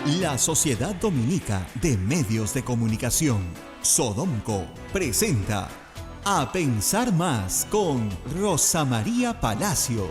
La Sociedad Dominica de Medios de Comunicación, Sodomco, presenta A Pensar Más con Rosa María Palacios.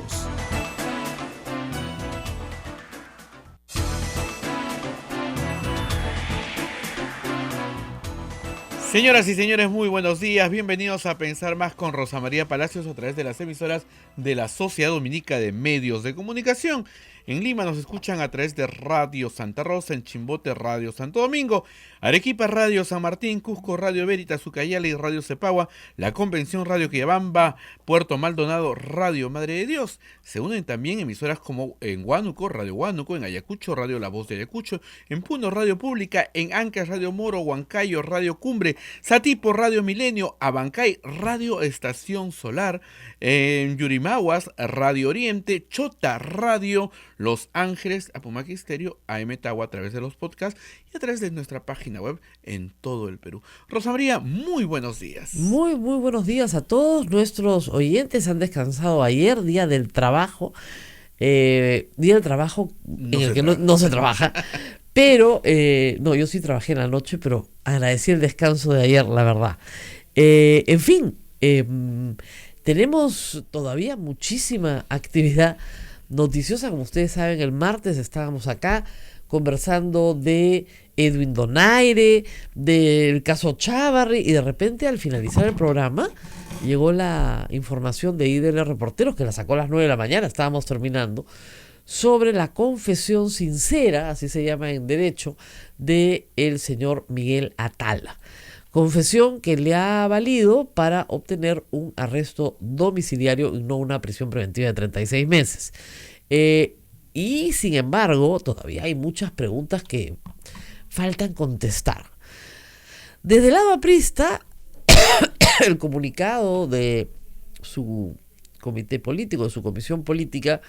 Señoras y señores, muy buenos días. Bienvenidos a Pensar Más con Rosa María Palacios a través de las emisoras de la Sociedad Dominica de Medios de Comunicación. En Lima nos escuchan a través de Radio Santa Rosa, en Chimbote Radio Santo Domingo, Arequipa Radio San Martín, Cusco Radio Veritas, Ucayali Radio Cepagua, La Convención Radio Quillabamba, Puerto Maldonado Radio Madre de Dios. Se unen también emisoras como en Huánuco, Radio Huánuco, en Ayacucho, Radio La Voz de Ayacucho, en Puno Radio Pública, en Ancas Radio Moro, Huancayo Radio Cumbre, Satipo Radio Milenio, Abancay Radio Estación Solar, en Yurimaguas Radio Oriente, Chota Radio Los Ángeles, Apumaque Estéreo, AM Tagua a través de los podcasts y a través de nuestra página web en todo el Perú. Rosa María, muy buenos días. Muy buenos días a todos nuestros oyentes. Han descansado ayer, día del trabajo. Día del trabajo en el que no se trabaja. Pero, yo sí trabajé en la noche, pero agradecí el descanso de ayer, la verdad. En fin, tenemos todavía muchísima actividad noticiosa. Como ustedes saben, el martes estábamos acá conversando de Edwin Donaire, del caso Chávarri, y de repente al finalizar el programa llegó la información de IDL Reporteros, que la sacó a las 9 de la mañana, estábamos terminando, sobre la confesión sincera, así se llama en derecho, de el señor Miguel Atala. Confesión que le ha valido para obtener un arresto domiciliario y no una prisión preventiva de 36 meses. Y sin embargo, todavía hay muchas preguntas que faltan contestar. Desde el lado aprista, el comunicado de su comité político, de su comisión política,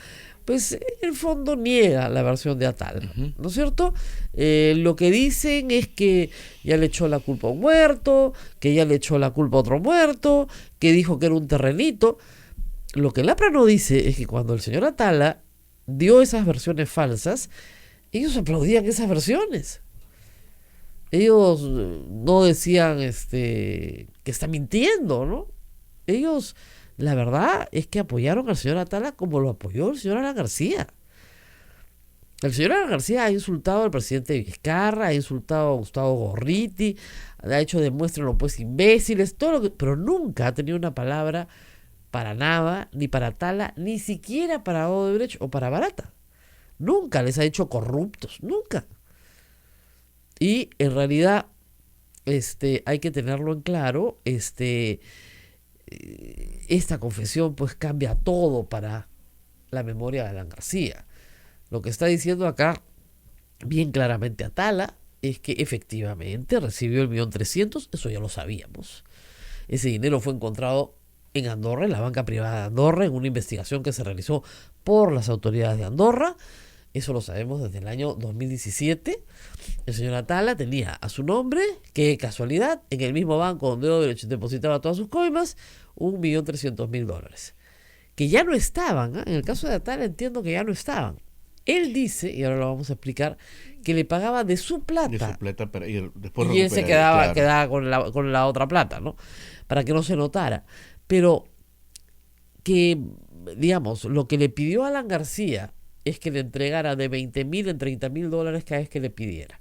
pues en el fondo niega la versión de Atala, ¿no es cierto? Lo que dicen es que ya le echó la culpa a un muerto, que ya le echó la culpa a otro muerto, que dijo que era un terrenito. Lo que el APRA no dice es que cuando el señor Atala dio esas versiones falsas, ellos aplaudían esas versiones. Ellos no decían que está mintiendo, ¿no? Ellos, la verdad es que apoyaron al señor Atala como lo apoyó el señor Alan García. El señor Alan García ha insultado al presidente Vizcarra, ha insultado a Gustavo Gorriti, ha hecho demuéstrenlo pues imbéciles, todo lo que, pero nunca ha tenido una palabra para Nava, ni para Atala, ni siquiera para Odebrecht o para Barata. Nunca les ha dicho corruptos, nunca. Y en realidad hay que tenerlo en claro, esta confesión pues cambia todo para la memoria de Alan García. Lo que está diciendo acá bien claramente Atala es que efectivamente recibió el 1.300.000, eso ya lo sabíamos. Ese dinero fue encontrado en Andorra, en la banca privada de Andorra, en una investigación que se realizó por las autoridades de Andorra. Eso lo sabemos desde el año 2017. El señor Atala tenía a su nombre, qué casualidad, en el mismo banco donde Odebrecht depositaba todas sus coimas, $1.300.000. Que ya no estaban, en el caso de Atala entiendo que ya no estaban. Él dice, y ahora lo vamos a explicar, que le pagaba de su plata. De su plata, pero y él se quedaba con la otra plata, ¿no? Para que no se notara. Pero que, digamos, lo que le pidió Alan García es que le entregara de 20.000 en $30.000 cada vez que le pidiera.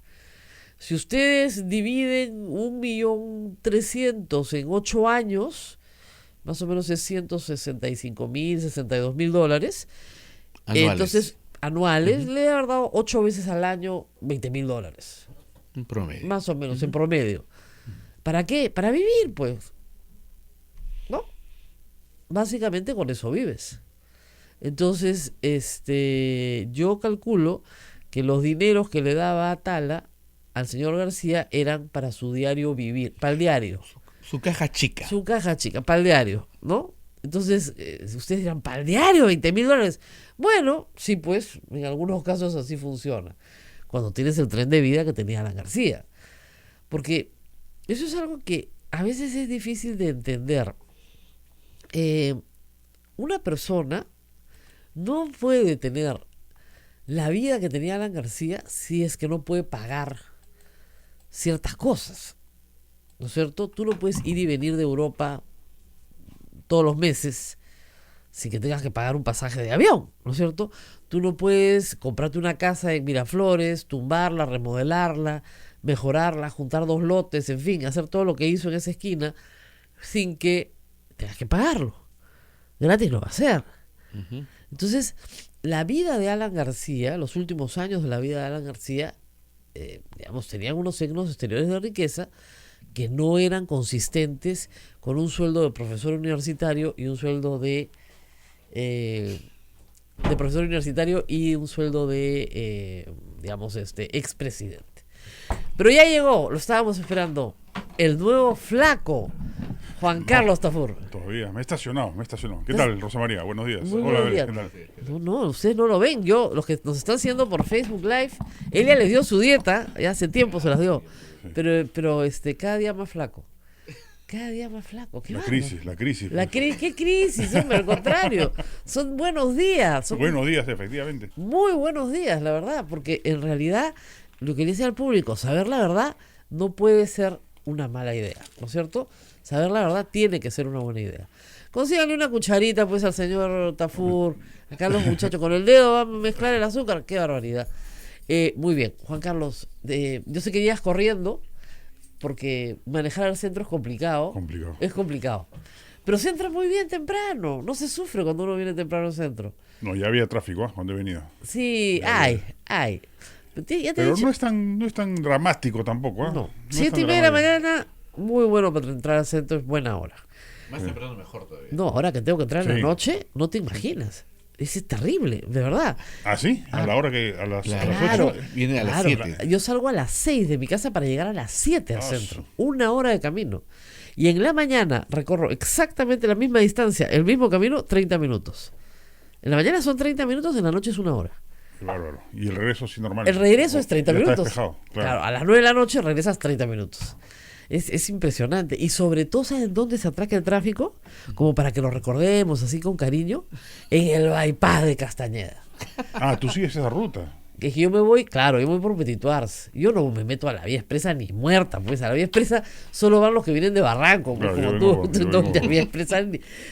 Si ustedes dividen 1.300.000 en 8 años, más o menos es 165.000, $62.000. Entonces, anuales, le ha dado 8 veces al año $20.000. En promedio. Más o menos, en promedio. ¿Para qué? Para vivir, pues. ¿No? Básicamente con eso vives. Entonces, yo calculo que los dineros que le daba Atala al señor García eran para su diario vivir, para el diario. Su caja chica. Su caja chica, para el diario, ¿no? Entonces, ustedes dirán, ¿para el diario $20.000? Bueno, sí, pues, en algunos casos así funciona. Cuando tienes el tren de vida que tenía Alan García. Porque eso es algo que a veces es difícil de entender. Una persona no puede tener la vida que tenía Alan García si es que no puede pagar ciertas cosas, ¿no es cierto? Tú no puedes ir y venir de Europa todos los meses sin que tengas que pagar un pasaje de avión, ¿no es cierto? Tú no puedes comprarte una casa en Miraflores, tumbarla, remodelarla, mejorarla, juntar 2 lotes, en fin, hacer todo lo que hizo en esa esquina sin que tengas que pagarlo. Gratis no va a ser. Entonces, la vida de Alan García, los últimos años de la vida de Alan García, digamos, tenían unos signos exteriores de riqueza que no eran consistentes con un sueldo de profesor universitario y un sueldo de profesor universitario y un sueldo de, digamos, expresidente. Pero ya llegó, lo estábamos esperando, el nuevo flaco, Juan Carlos Tafur. Todavía, me he estacionado. ¿Qué tal, Rosa María? Buenos días. Muy Hola, buenos días. ¿qué tal? No, ustedes no lo ven. Yo, los que nos están haciendo por Facebook Live, él ya les dio su dieta, ya hace tiempo se las dio. Sí. Pero cada día más flaco. Cada día más flaco. ¿Qué La bárbaro. crisis. ¿Qué crisis, hombre? Al contrario. Son buenos días. Son Buenos días, efectivamente. muy buenos días, la verdad. Porque en realidad, lo que le dice al público, saber la verdad no puede ser una mala idea, ¿no es cierto? Saber la verdad tiene que ser una buena idea. Consíganle una cucharita, pues, al señor Tafur. Acá los muchachos con el dedo van a mezclar el azúcar. ¡Qué barbaridad! Muy bien, Juan Carlos. Yo sé que ibas corriendo, porque manejar al centro es complicado. Es complicado. Pero se entra muy bien temprano. No se sufre cuando uno viene temprano al centro. No, ya había tráfico cuando he venido. Sí, ay. Ya te he Pero dicho. no es tan dramático tampoco. No. es 7:30 tan de la dramático. mañana, muy bueno para entrar al centro, es buena hora. Más temprano mejor todavía. No, ahora que tengo que entrar en la Sí. noche, no te imaginas. Es terrible, de verdad. ¿Ah, sí? A la hora que a las Claro. 8. Viene a las 7. Yo salgo a las 6 de mi casa para llegar a las 7 al Ah, centro. sí. 1 hora de camino. Y en la mañana recorro exactamente la misma distancia, el mismo camino, 30 minutos. En la mañana son 30 minutos, en la noche es 1 hora. Qué bárbaro. Y el regreso sí normal. El regreso es 30 Ya está minutos. despejado, Claro, a las 9 de la noche regresas 30 minutos. Es impresionante. Y sobre todo, ¿saben dónde se atraca el tráfico? Como para que lo recordemos así con cariño. En el bypass de Castañeda. Ah, tú sigues esa ruta. Que yo me voy, claro, yo me voy por Petit Tours. Yo no me meto a la vía expresa ni muerta, pues a la vía expresa solo van los que vienen de Barranco, pues, Claro, como yo tú. vengo- yo No, vengo- la vía expresa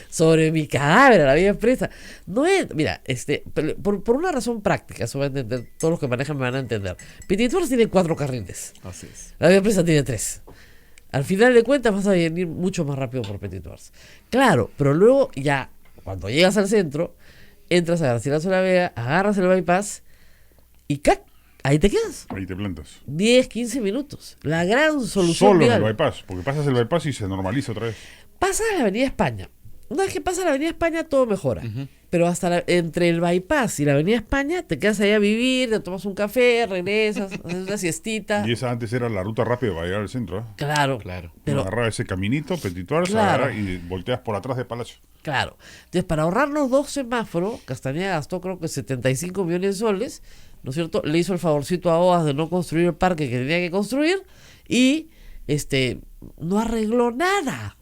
sobre mi cadáver, a la vía expresa. No es, mira, por una razón práctica, eso va a entender, todos los que manejan me van a entender. Petit Tours tiene 4 carriles, Así es. la vía expresa tiene 3. Al final de cuentas vas a venir mucho más rápido por Petit Tours. Claro, pero luego ya, cuando llegas al centro, entras a Garcilaso de la Vega, agarras el bypass y ¡cac! Ahí te quedas. Ahí te plantas. 10, 15 minutos. La gran solución Solo en vial. el bypass, porque pasas el bypass y se normaliza otra vez. Pasas a la Avenida España. Una vez que pasas a la Avenida España, todo mejora. Pero entre el bypass y la Avenida España, te quedas ahí a vivir, te tomas un café, regresas, haces una siestita. Y esa antes era la ruta rápida para llegar al centro. Claro, Claro. pero Agarrar ese caminito, Petit Tours, Claro. y volteas por atrás de Palacio. claro. Entonces, para ahorrarnos 2 semáforos, Castañeda gastó creo que 75 millones de soles, ¿no es cierto? Le hizo el favorcito a OAS de no construir el parque que tenía que construir y no arregló nada.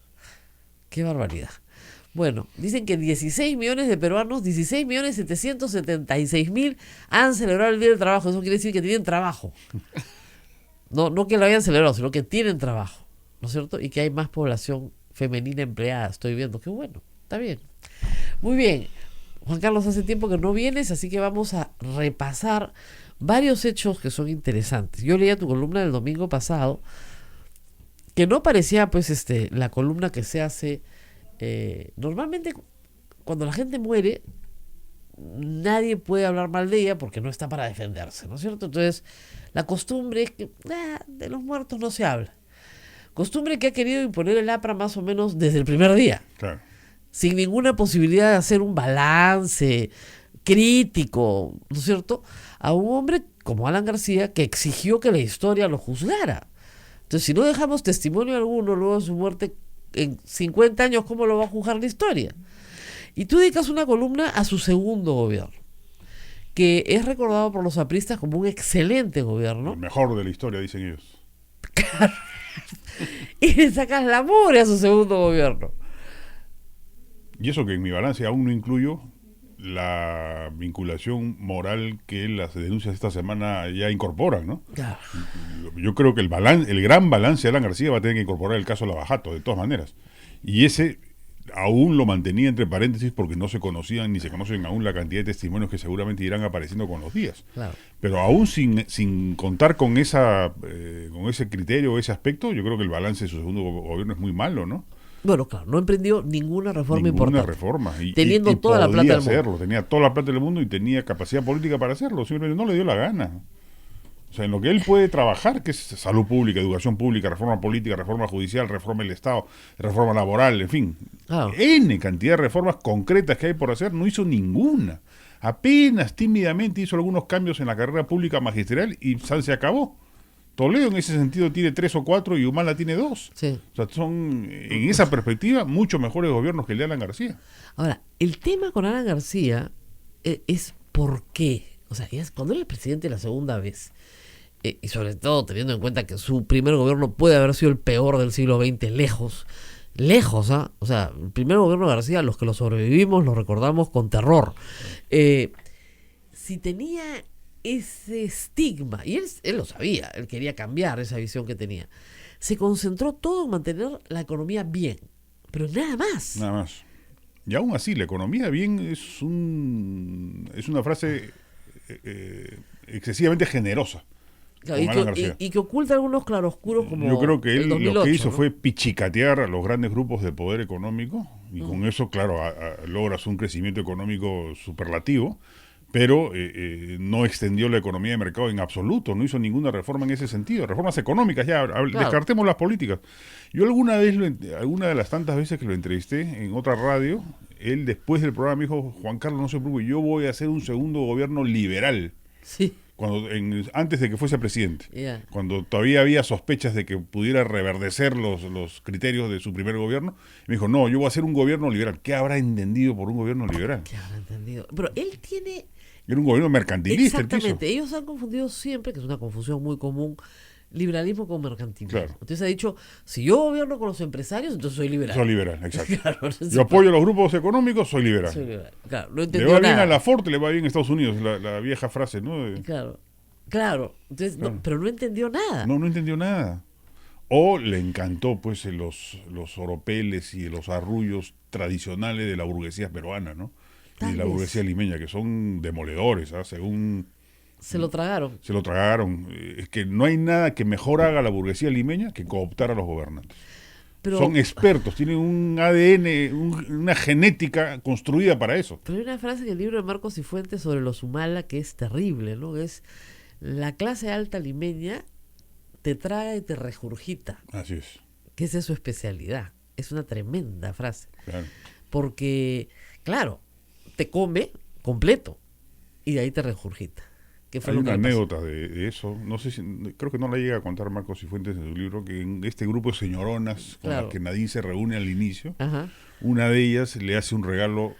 Qué barbaridad. Bueno, dicen que 16 millones de peruanos, 16.776.000 han celebrado el Día del Trabajo. Eso quiere decir que tienen trabajo. No que lo hayan celebrado, sino que tienen trabajo, ¿no es cierto? Y que hay más población femenina empleada. Estoy viendo, qué bueno, está bien. Muy bien, Juan Carlos, hace tiempo que no vienes, así que vamos a repasar varios hechos que son interesantes. Yo leía tu columna del domingo pasado, que no parecía pues la columna que se hace normalmente cuando la gente muere. Nadie puede hablar mal de ella porque no está para defenderse, ¿no es cierto? Entonces, la costumbre es que de los muertos no se habla. Costumbre que ha querido imponer el APRA más o menos desde el primer día, Claro. sin ninguna posibilidad de hacer un balance crítico, ¿no es cierto?, a un hombre como Alan García, que exigió que la historia lo juzgara. Entonces, si no dejamos testimonio alguno luego de su muerte en 50 años, ¿cómo lo va a juzgar la historia? Y tú dedicas una columna a su segundo gobierno, que es recordado por los apristas como un excelente gobierno, El mejor de la historia, dicen ellos. y le sacas la mugre a su segundo gobierno. Y eso que en mi balance aún no incluyo la vinculación moral que las denuncias esta semana ya incorporan, ¿no? Claro. Yo creo que el gran balance de Alan García va a tener que incorporar el caso Lavajato, de todas maneras. Y ese aún lo mantenía entre paréntesis porque no se conocían ni se conocen aún la cantidad de testimonios que seguramente irán apareciendo con los días. Claro. Pero aún sin contar con con ese criterio, ese aspecto, yo creo que el balance de su segundo gobierno es muy malo, ¿no? Bueno, claro, no emprendió ninguna reforma Ninguna importante. reforma. Teniendo toda la plata podía del mundo. hacerlo, tenía toda la plata del mundo y tenía capacidad política para hacerlo. Simplemente no le dio la gana. O sea, en lo que él puede trabajar, que es salud pública, educación pública, reforma política, reforma judicial, reforma del Estado, reforma laboral, en fin. Claro. N cantidad de reformas concretas que hay por hacer, no hizo ninguna. Apenas tímidamente hizo algunos cambios en la carrera pública magisterial y se acabó. Toledo en ese sentido tiene 3 o 4 y Humala tiene 2. Sí. O sea, son, en esa perspectiva, mucho mejores gobiernos que el de Alan García. Ahora, el tema con Alan García es por qué. O sea, cuando él es presidente la segunda vez, y sobre todo teniendo en cuenta que su primer gobierno puede haber sido el peor del siglo XX, lejos, ¿ah? O sea, el primer gobierno de García, los que lo sobrevivimos, lo recordamos con terror. Si tenía ese estigma, y él lo sabía, él quería cambiar esa visión que tenía, se concentró todo en mantener la economía bien, pero nada más. Nada más. Y aún así, la economía bien es una frase excesivamente generosa. Claro, con Alan García. y que oculta algunos claroscuros como Yo creo que el él 2008, lo que hizo ¿no? fue pichicatear a los grandes grupos de poder económico y con eso, claro, logras un crecimiento económico superlativo, pero no extendió la economía de mercado en absoluto, no hizo ninguna reforma en ese sentido, reformas económicas, ya, descartemos las políticas. Yo alguna de las tantas veces que lo entrevisté en otra radio, él después del programa me dijo, Juan Carlos, no se preocupe, yo voy a hacer un segundo gobierno liberal. Sí. Antes de que fuese presidente, Yeah. cuando todavía había sospechas de que pudiera reverdecer los criterios de su primer gobierno, me dijo, no, yo voy a hacer un gobierno liberal. ¿Qué habrá entendido por un gobierno liberal? ¿Qué habrá entendido? Pero él tiene... Era un gobierno mercantilista. Exactamente, ellos han confundido siempre, que es una confusión muy común, liberalismo con mercantilismo. Claro. Entonces ha dicho, si yo gobierno con los empresarios, entonces soy liberal. Soy liberal, exacto. Claro, no se Yo apoyo a los grupos económicos, soy liberal. Soy liberal. Claro, no Le entendió va bien nada. a Laforte, le va bien a Estados Unidos, la vieja frase, ¿no? Claro. Entonces, Claro. pero no entendió nada. No entendió nada. O le encantó pues los oropeles y los arrullos tradicionales de la burguesía peruana, ¿no? Y de la burguesía limeña, que son demoledores, ¿ah? Según Se lo tragaron. se lo tragaron. Es que no hay nada que mejor haga la burguesía limeña que cooptar a los gobernantes. Pero, Son expertos, tienen un ADN, una genética construida para eso. pero hay una frase en el libro de Marcos y Fuentes sobre los Humala que es terrible, ¿no? Es la clase alta limeña te traga y te regurgita, Así es. que esa es su especialidad. Es una tremenda frase. Claro. Porque, claro, te come completo y de ahí te regurgita. Que fue Hay lo una que le pasó. anécdota de eso, no sé si, creo que no la llega a contar Marcos y Fuentes en su libro, que en este grupo de señoronas con Claro. las que Nadine se reúne al inicio, Ajá. una de ellas le hace un regalo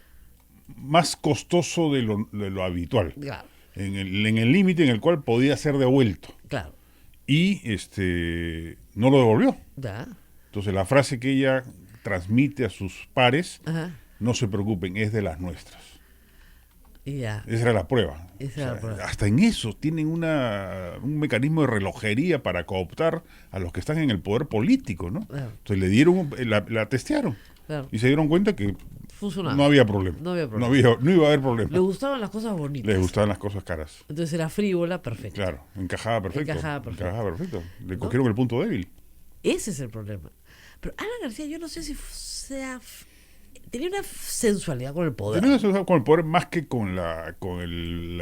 más costoso de lo habitual, Claro, en el límite en el cual podía ser devuelto, claro. y no lo devolvió. Ya. Entonces la frase que ella transmite a sus pares, Ajá. no se preocupen, es de las nuestras. Y ya. Esa era la prueba. Esa era la prueba. Hasta en eso tienen un mecanismo de relojería para cooptar a los que están en el poder político, ¿no? Claro. Entonces le dieron, la testearon Claro. y se dieron cuenta que Funcionaba. no había problema. No había problema. No iba a haber problema. Le gustaban las cosas bonitas. Les gustaban las cosas caras. Entonces era frívola, perfecto. Claro, encajaba perfecto. Encajaba perfecto. Encajaba perfecto. Le ¿No? cogieron el punto débil. Ese es el problema. Pero Alan García, yo no sé si tenía una sensualidad con el poder. Tenía una sensación con el poder más que con el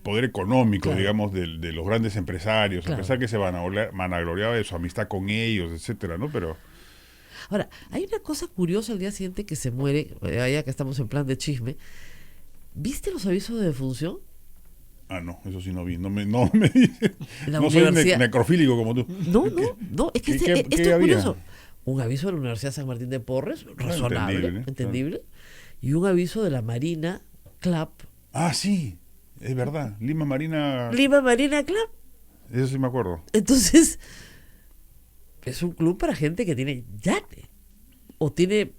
poder económico, Claro. digamos, de los grandes empresarios, Claro. a pesar que se vanagloriaba de su amistad con ellos, etcétera, ¿no? Pero Ahora, hay una cosa curiosa al día siguiente que se muere, ya que estamos en plan de chisme. ¿Viste los avisos de defunción? no, eso sí no vi, no me dice. La No soy universidad- necrofílico como tú. No, es que ¿Qué esto es había? curioso. Un aviso de la Universidad San Martín de Porres, razonable, entendible, entendible, y un aviso de la Marina Club. Ah, sí, es verdad. Lima Marina, Lima Marina Club. eso sí me acuerdo. Entonces, es un club para gente que tiene yate o tiene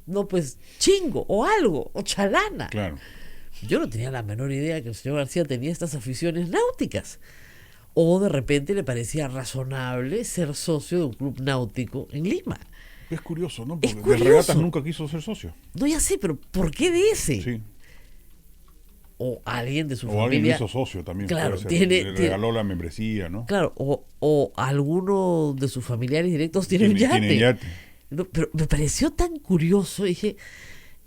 no, pues chingo, o algo, o chalana. Claro. Yo no tenía la menor idea que el señor García tenía estas aficiones náuticas. O de repente le parecía razonable ser socio de un club náutico en Lima. Es curioso, ¿no? Es Porque de curioso. regatas nunca quiso ser socio. No, ya sé, pero ¿por qué de ese? Sí. O alguien de su O alguien lo familia. hizo socio también. Claro, puede ser. tiene- Le regaló la membresía, ¿no? Claro, o alguno de sus familiares directos tiene un Tiene yate. yate. No, pero me pareció tan curioso, dije,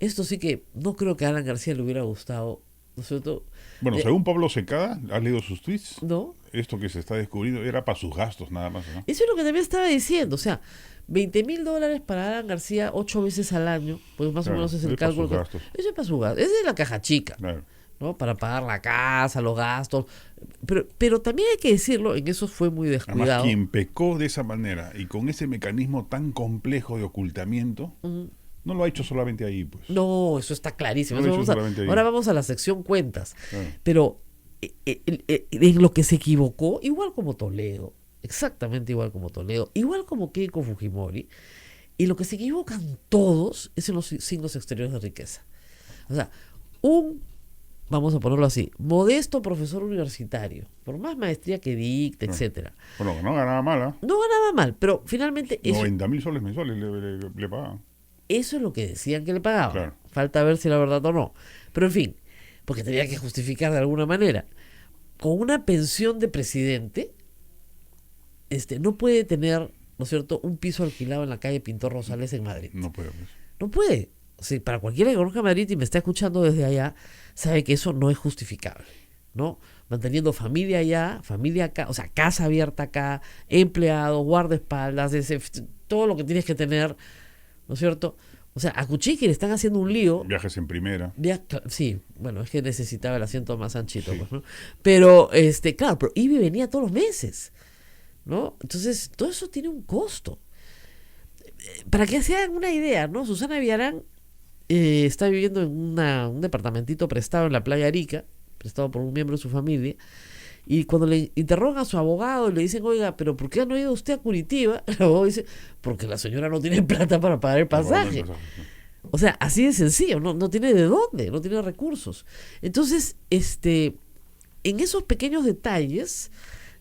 esto sí que no creo que a Alan García le hubiera gustado, ¿no es cierto? Bueno, según Pablo Secada, ¿has leído sus tweets? ¿No? Esto que se está descubriendo era para sus gastos nada más, ¿no? Eso es lo que también estaba diciendo, o sea, $20,000 para Alan García 8 veces al año, pues más o Claro, menos es el es para cálculo. sus gastos. Eso es para sus gastos, esa es la caja chica, Claro. ¿no? Para pagar la casa, los gastos, pero también hay que decirlo, en eso fue muy Además, descuidado. quien pecó de esa manera y con ese mecanismo tan complejo de ocultamiento, no lo ha hecho solamente ahí, pues. No, eso está clarísimo. No lo Eso he hecho vamos a- solamente ahí. ahora vamos a la sección cuentas. Claro. Pero en lo que se equivocó, igual como Toledo, exactamente igual como Toledo, igual como Keiko Fujimori, y lo que se equivocan todos es en los signos exteriores de riqueza. O sea, vamos a ponerlo así, modesto profesor universitario, por más maestría que dicte, Claro. etcétera, Bueno, que no ganaba mal, ¿ah? no ganaba mal, pero finalmente eso, 90.000 soles mensuales le pagaban. eso es lo que decían que le pagaban. Claro. Falta ver si era verdad o no. Pero en fin, porque tenía que justificar de alguna manera. Con una pensión de presidente, no puede tener, ¿no es cierto?, un piso alquilado en la calle Pintor Rosales en Madrid. No puede, pues. No puede. O sea, para cualquiera que conozca Madrid y me está escuchando desde allá, sabe que eso no es justificable, ¿no? Manteniendo familia allá, familia acá, o sea, casa abierta acá, empleados, guardaespaldas, todo lo que tienes que tener, ¿no es cierto? O sea, a Cuchiqui le están haciendo un lío. Viajes en primera. Sí, bueno, es que necesitaba el asiento más anchito, Sí. pues, ¿no? Pero, claro, pero Ivy venía todos los meses, ¿no? Entonces, todo eso tiene un costo. Para que se hagan una idea, ¿no? Susana Villarán está viviendo en un departamentito prestado en la playa Arica, prestado por un miembro de su familia, y cuando le interrogan a su abogado y le dicen, oiga, pero ¿por qué no ha ido usted a Curitiba? El abogado dice, porque la señora no tiene plata para pagar el pasaje. O sea, así de sencillo, no tiene de dónde, no tiene recursos. Entonces, en esos pequeños detalles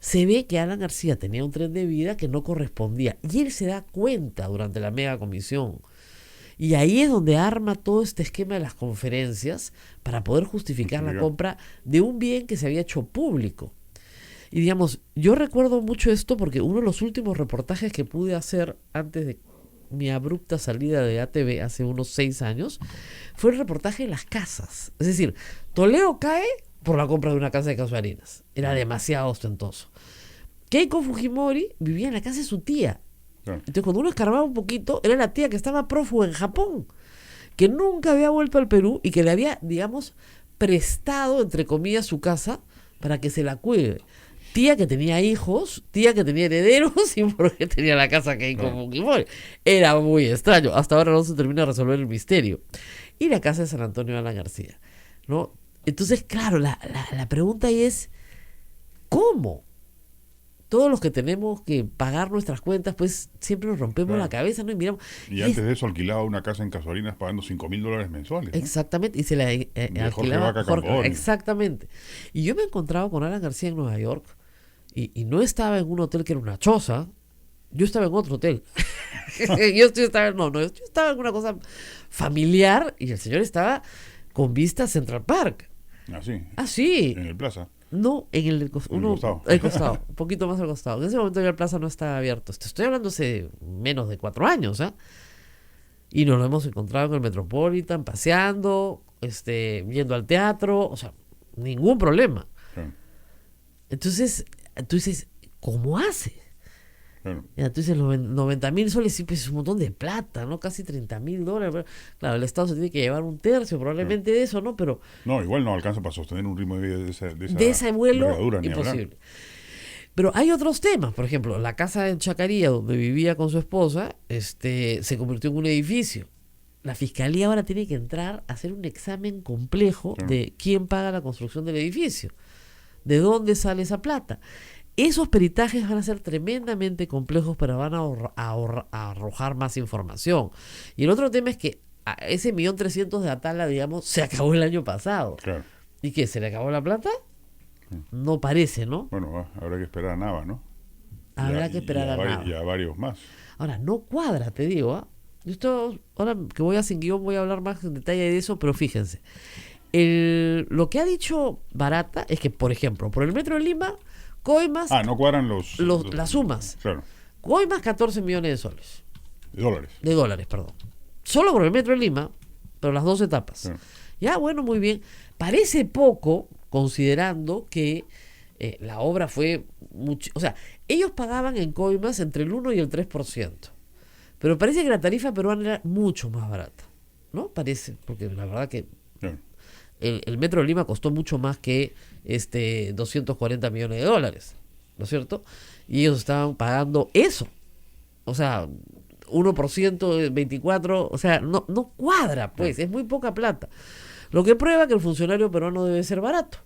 se ve que Alan García tenía un tren de vida que no correspondía. Y él se da cuenta durante la mega comisión. Y ahí es donde arma todo este esquema de las conferencias para poder justificar la compra de un bien que se había hecho público. Y digamos, yo recuerdo mucho esto porque uno de los últimos reportajes que pude hacer antes de mi abrupta salida de ATV hace unos 6 años fue el reportaje de las casas. Es decir, Toledo cae por la compra de una casa de casuarinas. Era demasiado ostentoso. Keiko Fujimori vivía en la casa de su tía. Entonces, cuando uno escarbaba un poquito, era la tía que estaba prófuga en Japón, que nunca había vuelto al Perú y que le había, digamos, prestado, entre comillas, su casa para que se la cuide. Tía que tenía hijos, tía que tenía herederos y porque tenía la casa Keiko Fujimori. Era muy extraño. Hasta ahora no se termina de resolver el misterio. Y la casa de San Antonio de Alan García, ¿no? Entonces, claro, la pregunta ahí es, ¿cómo? Todos los que tenemos que pagar nuestras cuentas, pues siempre nos rompemos la cabeza, ¿no? Y miramos. Y antes de eso alquilaba una casa en Casuarinas pagando $5.000 mensuales, ¿no? Exactamente, y se la alquilaba Jorge Vaca Camboni. exactamente. Y yo me encontraba con Alan García en Nueva York y no estaba en un hotel que era una choza, yo estaba en otro hotel. yo estaba en una cosa familiar y el señor estaba con vista a Central Park. Así. Ah, sí. En el Plaza. No, en el costado. El costado, un poquito más al costado. En ese momento ya el plaza no estaba abierto. Estoy hablando hace menos de 4 años, ¿ah? Y nos lo hemos encontrado en el Metropolitan, paseando, yendo al teatro, o sea, ningún problema. Claro. Entonces, tú dices, ¿cómo hace? Claro. Ya, tú dices, los 90,000 soles sí, pues es un montón de plata, ¿no? Casi $30,000. Pero, claro, el Estado se tiene que llevar un tercio probablemente de eso, ¿no? Pero No, igual no alcanza para sostener un ritmo de vida de ese vuelo, envergadura, ni hablar. imposible. Pero hay otros temas, por ejemplo, la casa en Chacarilla donde vivía con su esposa, se convirtió en un edificio. La fiscalía ahora tiene que entrar a hacer un examen complejo de quién paga la construcción del edificio, de dónde sale esa plata. Esos peritajes van a ser tremendamente complejos, pero van a arrojar más información. Y el otro tema es que ese 1.300.000 de Atala, digamos, se acabó el año pasado. Claro. ¿Y qué? ¿Se le acabó la plata? No parece, ¿no? Bueno, habrá que esperar a Nava, ¿no? Habrá que esperar a Nava. Y a varios más. Ahora, no cuadra, te digo. Esto, ahora que voy a Sin Guión, voy a hablar más en detalle de eso, pero fíjense. Lo que ha dicho Barata es que, por ejemplo, por el Metro de Lima, Coimas, No cuadran las sumas. Claro, Coimas, 14 millones de soles. $. De dólares, perdón. Solo por el Metro de Lima, pero las dos etapas. Claro. Ya, bueno, muy bien. Parece poco, considerando que la obra fue mucho. O sea, ellos pagaban en coimas entre el 1 y el 3%. Pero parece que la tarifa peruana era mucho más barata. ¿No? Parece, porque la verdad que Claro. el Metro de Lima costó mucho más que 240 millones de dólares. ¿No es cierto? Y ellos estaban pagando eso. O sea, 1%, 24, o sea, no cuadra, pues, es muy poca plata. Lo que prueba que el funcionario peruano debe ser barato.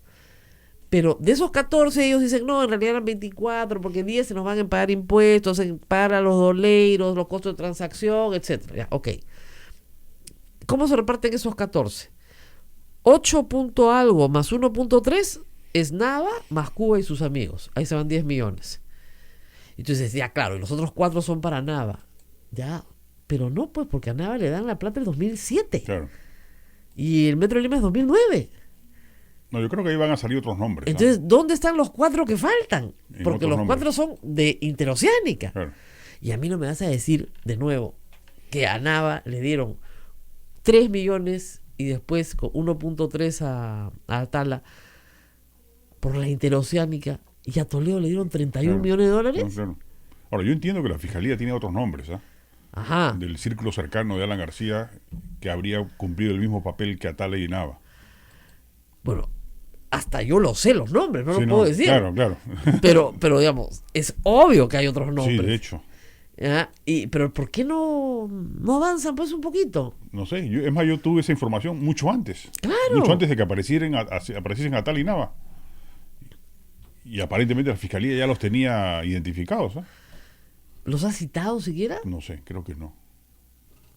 Pero de esos 14 ellos dicen, no, en realidad eran 24, porque 10 se nos van a pagar impuestos, se pagan los doleiros, los costos de transacción, etcétera. Ya, ok. ¿Cómo se reparten esos 14? 8 punto algo más 1.3 es Nava más Cuba y sus amigos. Ahí se van 10 millones. Entonces, ya claro, y los otros 4 son para Nava. Ya, pero no, pues, porque a Nava le dan la plata en 2007. Claro. Y el Metro de Lima es 2009. No, yo creo que ahí van a salir otros nombres. Entonces, ¿dónde están los 4 que faltan? En Porque otros los nombres. 4 son de Interoceánica. Claro. Y a mí no me vas a decir, de nuevo, que a Nava le dieron 3 millones y después con 1.3 a Atala por la Interoceánica y a Toledo le dieron 31 Claro. millones de dólares. Claro. Ahora, yo entiendo que la Fiscalía tiene otros nombres, Ajá. del círculo cercano de Alan García, que habría cumplido el mismo papel que Atala y Nava. Bueno, hasta yo lo sé los nombres, no Sí, lo puedo decir. Claro. Pero digamos, es obvio que hay otros nombres. Sí, de hecho. ¿Ya? Pero ¿por qué no avanzan pues un poquito? No sé, es más, yo tuve esa información mucho antes. Claro. Mucho antes de que apareciesen Atala y Nava. Y aparentemente la Fiscalía ya los tenía identificados. ¿Los ha citado siquiera? No sé, creo que no.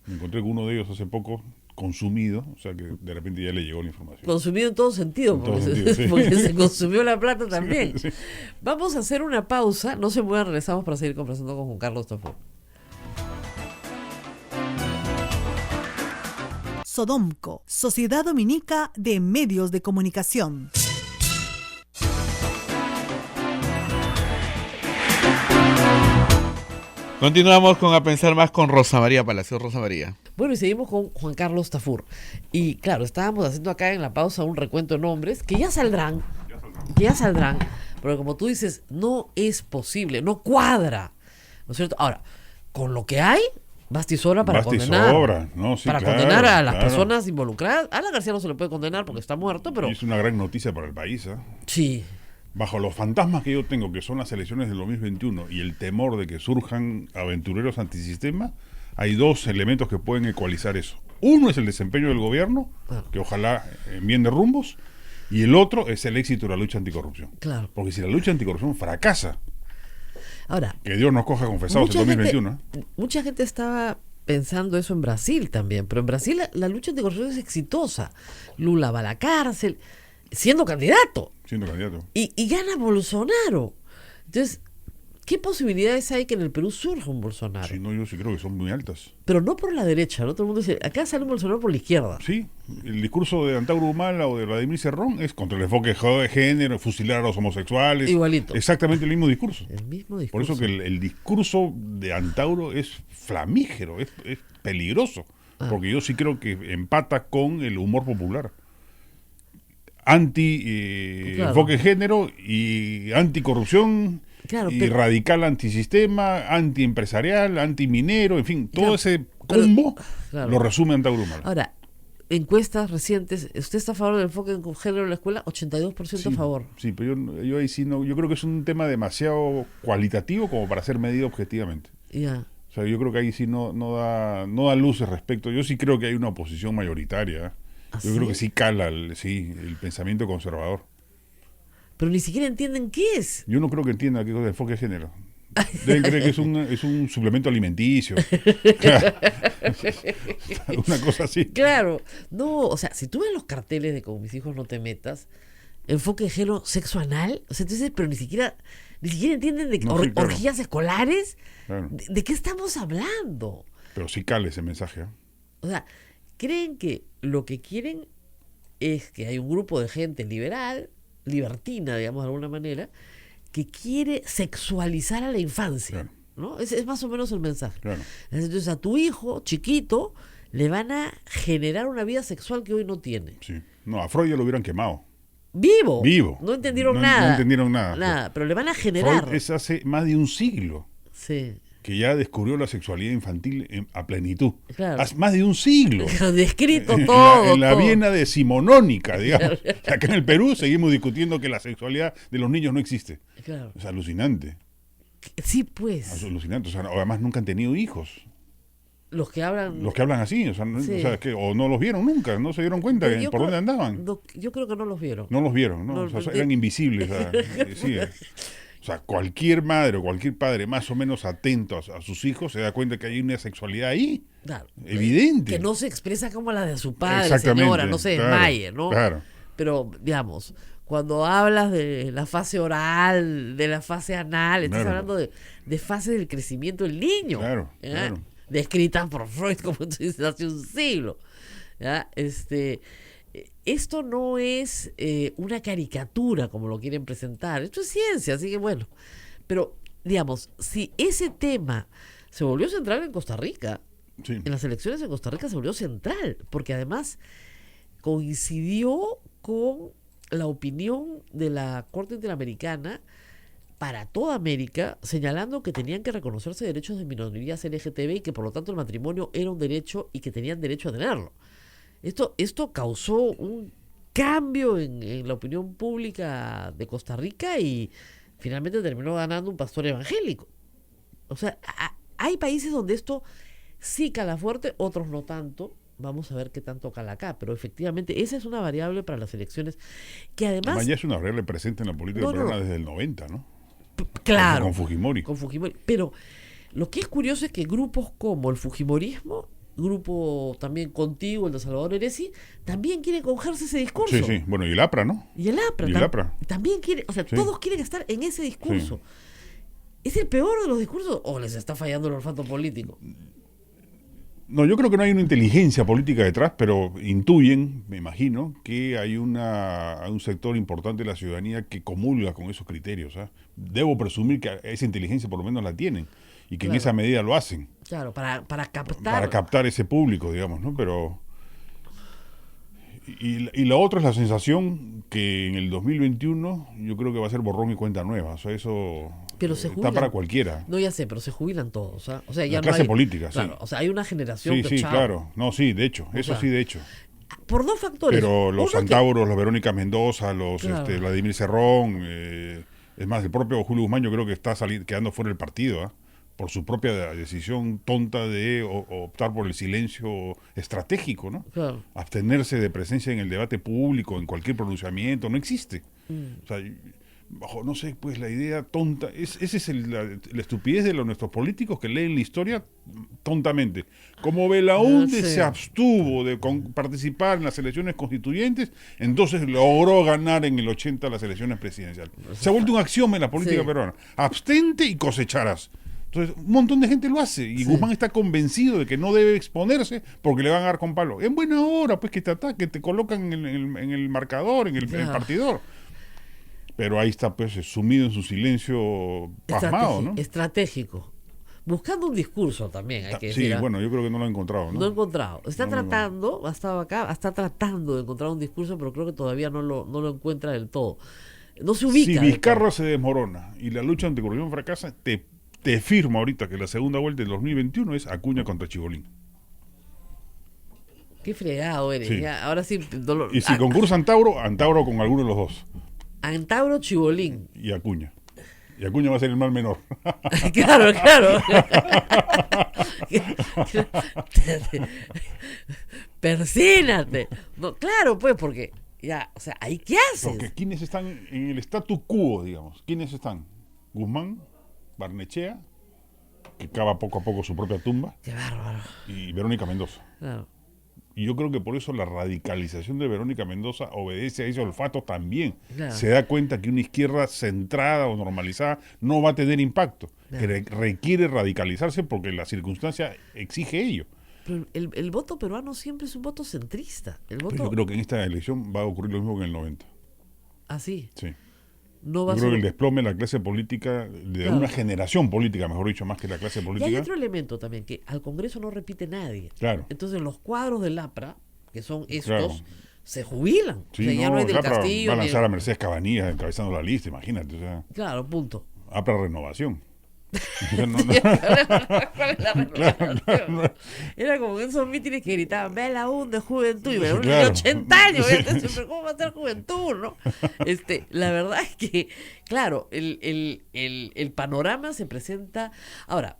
Me encontré con uno de ellos hace poco consumido, o sea que de repente ya le llegó la información. Consumido en todo sentido, En todo porque, sentido, sí. porque se consumió la plata también. Sí. Vamos a hacer una pausa, no se muevan, regresamos para seguir conversando con Juan Carlos Tafur. Sodomco, Sociedad Dominica de Medios de Comunicación. Continuamos con A Pensar Más con Rosa María Palacio. Rosa María. Bueno, y seguimos con Juan Carlos Tafur. Y claro, estábamos haciendo acá en la pausa un recuento de nombres que ya saldrán, pero como tú dices, no es posible, no cuadra, ¿no es cierto? Ahora, con lo que hay, basta y sobra para Basta y condenar. sobra, ¿no? Sí, para claro, condenar a las claro. personas involucradas. A Alan García no se le puede condenar porque está muerto, pero Y es una gran noticia para el país. sí. Bajo los fantasmas que yo tengo, que son las elecciones del 2021, y el temor de que surjan aventureros antisistema, hay dos elementos que pueden ecualizar eso. Uno es el desempeño del gobierno, que ojalá enmiende rumbos, y el otro es el éxito de la lucha anticorrupción. Claro. Porque si la lucha anticorrupción fracasa, Ahora, que Dios nos coja confesados en 2021. mucha gente estaba pensando eso en Brasil también, pero en Brasil la lucha anticorrupción es exitosa. Lula va a la cárcel, siendo candidato, Siendo candidato. y gana Bolsonaro. Entonces, ¿qué posibilidades hay que en el Perú surja un Bolsonaro? Sí, no, yo sí creo que son muy altas. Pero no por la derecha, ¿no? Todo el mundo dice, acá sale un Bolsonaro por la izquierda. Sí, el discurso de Antauro Humala o de Vladimir Cerrón es contra el enfoque de género, fusilar a los homosexuales. Igualito. Exactamente el mismo discurso. El mismo Por discurso. eso que el discurso de Antauro es flamígero, es peligroso. Porque yo sí creo que empata con el humor popular. Claro. Enfoque de género y anticorrupción. Claro, y pero- radical antisistema, antiempresarial, antiminero, en fin, todo Claro, ese pero- combo claro. lo resume Antauro Humala. Ahora, encuestas recientes, ¿usted está a favor del enfoque en género en la escuela? 82% a favor. Sí, pero yo ahí sí no, yo creo que es un tema demasiado cualitativo como para ser medido objetivamente. Ya. O sea, yo creo que ahí sí no da luces respecto. Yo sí creo que hay una oposición mayoritaria. ¿Ah, Yo sí? creo que sí cala el pensamiento conservador. Pero ni siquiera entienden qué es. Yo no creo que entienda qué cosa de enfoque de género. Deben creer que es un suplemento alimenticio. Una cosa así. Claro, no, o sea, si tú ves los carteles de Con mis hijos no te metas, enfoque de género sexo anal, o sea, entonces, pero ni siquiera entienden de No, sí, claro. orgías escolares, Claro. ¿de qué estamos hablando? Pero sí cale ese mensaje. ¿Eh? O sea, creen que lo que quieren es que hay un grupo de gente liberal, libertina, digamos de alguna manera, que quiere sexualizar a la infancia, Claro. ¿no? Es más o menos el mensaje. Claro. Entonces a tu hijo chiquito le van a generar una vida sexual que hoy no tiene. Sí. No, a Freud ya lo hubieran quemado. Vivo. Vivo. No entendieron No nada. entendieron nada. Nada, pero le van a generar. Freud es hace más de un siglo Sí. que ya descubrió la sexualidad infantil a plenitud. Claro. Hace más de un siglo. Descrito En todo. en la todo. Viena decimonónica, digamos. Acá en el Perú seguimos discutiendo que la sexualidad de los niños no existe. Claro. Es alucinante. Sí, pues. Es alucinante. O sea, además nunca han tenido hijos. Los que hablan. Los que hablan así, o sea, Sí. o sea, o no los vieron nunca, no se dieron cuenta Pero de yo por creo- dónde andaban. yo creo que no los vieron. No los vieron, ¿no? No, O sea, porque- eran invisibles. O sea, sí, o sea, cualquier madre o cualquier padre más o menos atento a sus hijos se da cuenta que hay una sexualidad ahí, Claro. evidente. Que no se expresa como la de su padre, Exactamente, señora, no se claro, desmaye, ¿no? claro. Pero, digamos, cuando hablas de la fase oral, de la fase anal, estás Claro. hablando de fase del crecimiento del niño. Claro, ¿ya? claro. Descritas por Freud, como tú dices, hace un siglo. ¿Ya? Esto no es una caricatura como lo quieren presentar. Esto es ciencia, así que bueno. Pero, digamos, si ese tema se volvió central en Costa Rica, Sí. en las elecciones en Costa Rica se volvió central, porque además coincidió con la opinión de la Corte Interamericana para toda América, señalando que tenían que reconocerse derechos de minorías LGTB y que por lo tanto el matrimonio era un derecho y que tenían derecho a tenerlo. Esto causó un cambio en la opinión pública de Costa Rica y finalmente terminó ganando un pastor evangélico. O sea, hay países donde esto sí cala fuerte, otros no tanto. Vamos a ver qué tanto cala acá, pero efectivamente esa es una variable para las elecciones que además, Ya es una variable presente en la política No, no. peruana desde el 90, ¿no? claro, Con Fujimori. con Fujimori. Pero lo que es curioso es que grupos como el Fujimorismo, grupo también contigo, el de Salvador Heresi, también quieren cogerse ese discurso. Sí, sí. Bueno, y el APRA, ¿no? Y el APRA, Y el APRA. también quiere, o sea, Sí. todos quieren estar en ese discurso. ¿Es el peor de los discursos o les está fallando el olfato político? No, yo creo que no hay una inteligencia política detrás, pero intuyen, me imagino, que hay un sector importante de la ciudadanía que comulga con esos criterios. ¿Ah? Debo presumir que esa inteligencia por lo menos la tienen y que en Claro. esa medida lo hacen Claro, para captar. para captar ese público, digamos, ¿no? Pero y la otra es la sensación que en el 2021 yo creo que va a ser borrón y cuenta nueva. O sea, eso Pero se está jubilan. para cualquiera. No, ya sé, pero se jubilan todos. ¿Ah? O sea, ya La no clase hay- política, sí. claro, o sea, hay una generación Sí, que sí, chao, claro. No, sí, de hecho, O eso sea, sí, de hecho. por dos factores. Pero los Uno que- Antauros, los Verónica Mendoza, los Claro. Vladimir Cerrón, es más, el propio Julio Guzmán yo creo que está quedando fuera del partido, ¿ah? Por su propia decisión tonta de optar por el silencio estratégico, ¿no? Claro. Abstenerse de presencia en el debate público, en cualquier pronunciamiento, no existe. Mm. O sea, bajo, no sé, pues la idea tonta, esa es la estupidez de nuestros políticos que leen la historia tontamente. Como Belaúnde sí. se abstuvo de participar en las elecciones constituyentes, entonces logró ganar en el 80 las elecciones presidenciales. Se ha vuelto un axioma en la política Sí. peruana. Abstente y cosecharás. Entonces, un montón de gente lo hace y Sí. Guzmán está convencido de que no debe exponerse porque le van a dar con palo. En buena hora, pues que te ataquen, te colocan en el marcador, en el Claro. partidor. Pero ahí está, pues, sumido en su silencio pasmado, ¿no? Estratégico. Buscando un discurso también, hay que Sí, decir. ¿ah? bueno, yo creo que no lo ha encontrado, ¿no? No he encontrado. Está No lo he tratando, ha estado acá, está tratando de encontrar un discurso, pero creo que todavía no lo encuentra del todo. No se ubica. Si del Vizcarra todo. se desmorona y la lucha anticorrupción fracasa, te firmo ahorita que la segunda vuelta del 2021 es Acuña contra Chibolín. Qué fregado eres. Sí. Ya, ahora sí. Y si concursa Antauro con alguno de los dos. Antauro Chibolín. Y Acuña. Y Acuña va a ser el mal menor. Claro, claro. Persínate. No, claro, pues, porque ya, o sea, ¿ahí qué haces? Porque ¿quiénes están en el statu quo, digamos? ¿Quiénes están? Guzmán, Barnechea, que cava poco a poco su propia tumba, Qué bárbaro. y Verónica Mendoza. Claro. Y yo creo que por eso la radicalización de Verónica Mendoza obedece a ese olfato también. Claro. Se da cuenta que una izquierda centrada o normalizada no va a tener impacto, Claro. que requiere radicalizarse porque la circunstancia exige ello. Pero el voto peruano siempre es un voto centrista. El voto Pero yo creo que en esta elección va a ocurrir lo mismo que en el 90. así. Sí. No va Yo a creo que ser... el desplome de la clase política, de Claro. una generación política, mejor dicho, más que la clase Y hay política. otro elemento también, que al Congreso no repite nadie. Claro. Entonces los cuadros del APRA, que son estos, Claro. se jubilan. Sí, O sea, ya no hay del APRA Castillo. va a ni lanzar el- a Mercedes Cabanillas encabezando la lista, imagínate. O sea, Claro, punto. APRA Renovación. O sea, ¿Cuál es la renovación? Era como en esos mítines que gritaban, ve la UN de juventud, y Sí, un claro. de 80 años, Sí. ¿viste? Siempre, ¿cómo va a ser juventud, no? La verdad es que, claro, el panorama se presenta. Ahora,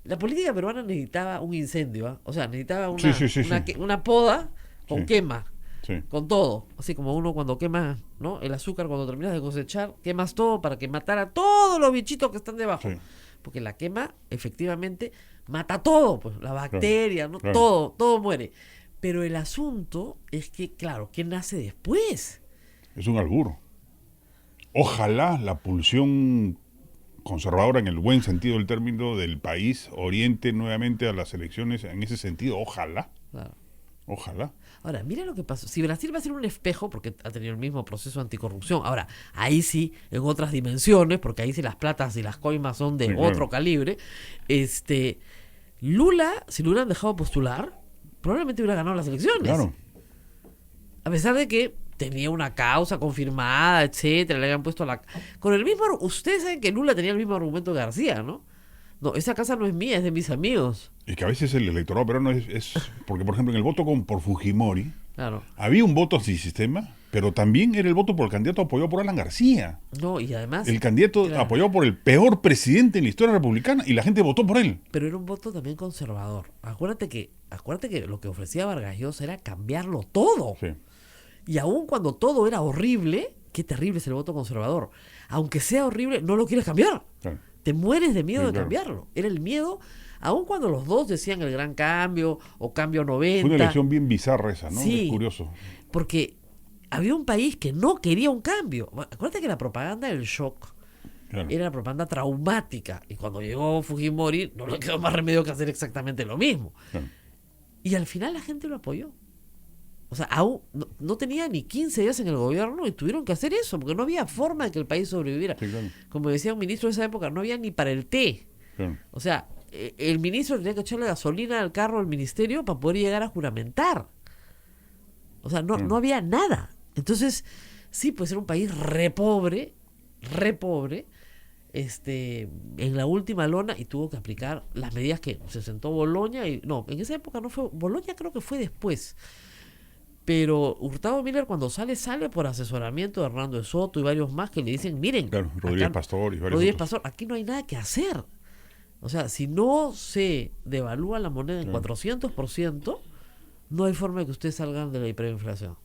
la política peruana necesitaba un incendio, ¿ah? O sea, necesitaba una, Sí, sí, una, sí. una poda con Sí. quema. Sí. Con todo, así como uno cuando quema, ¿no? El azúcar cuando terminas de cosechar, quemas todo para que matara todos los bichitos que están debajo. Sí. Porque la quema efectivamente mata todo, pues la bacteria, ¿no? claro. Todo muere. Pero el asunto es que, claro, ¿qué nace después? Es un albur. Ojalá la pulsión conservadora, en el buen sentido del término, del país oriente nuevamente a las elecciones en ese sentido. Ojalá. Claro. Ojalá. Ahora, mira lo que pasó. Si Brasil va a ser un espejo, porque ha tenido el mismo proceso anticorrupción, ahora, ahí sí, en otras dimensiones, porque ahí sí las platas y las coimas son de Sí, claro. otro calibre, Lula, si lo hubieran dejado postular, probablemente hubiera ganado las elecciones. Claro. A pesar de que tenía una causa confirmada, etcétera, le habían puesto la... Con el mismo... Ustedes saben que Lula tenía el mismo argumento que García, ¿no? No, esa casa no es mía, es de mis amigos. Es que a veces el electorado peruano es porque, por ejemplo, en el voto por Fujimori, Claro. había un voto antisistema, pero también era el voto por el candidato apoyado por Alan García. No, y además... El candidato Claro. apoyado por el peor presidente en la historia republicana y la gente votó por él. Pero era un voto también conservador. Acuérdate que lo que ofrecía Vargas Llosa era cambiarlo todo. Sí. Y aun cuando todo era horrible, qué terrible es el voto conservador. Aunque sea horrible, no lo quieres cambiar. Claro. Te mueres de miedo Sí, de claro. cambiarlo. Era el miedo, aun cuando los dos decían el gran cambio o cambio 90. Fue una elección bien bizarra esa, ¿no? Sí. Es curioso. Porque había un país que no quería un cambio. Bueno, acuérdate que la propaganda del shock Claro. era la propaganda traumática. Y cuando llegó Fujimori, no le quedó más remedio que hacer exactamente lo mismo. Claro. Y al final la gente lo apoyó. O sea, aún no tenía ni 15 días en el gobierno y tuvieron que hacer eso, porque no había forma de que el país sobreviviera. Sí, claro. Como decía un ministro de esa época, no había ni para el té. Claro. O sea, el ministro tenía que echarle gasolina al carro al ministerio para poder llegar a juramentar. O sea, no había nada. Entonces, sí, pues era un país re pobre, en la última lona, y tuvo que aplicar las medidas que se sentó Boloña. Y no, en esa época no fue, Boloña creo que fue después. Pero Hurtado Miller cuando sale por asesoramiento de Hernando de Soto y varios más que le dicen, miren, Claro, Rodríguez acá- Pastor y varios Rodríguez otros. Pastor, aquí no hay nada que hacer. O sea, si no se devalúa la moneda en Claro. 400%, no hay forma de que ustedes salgan de la hiperinflación.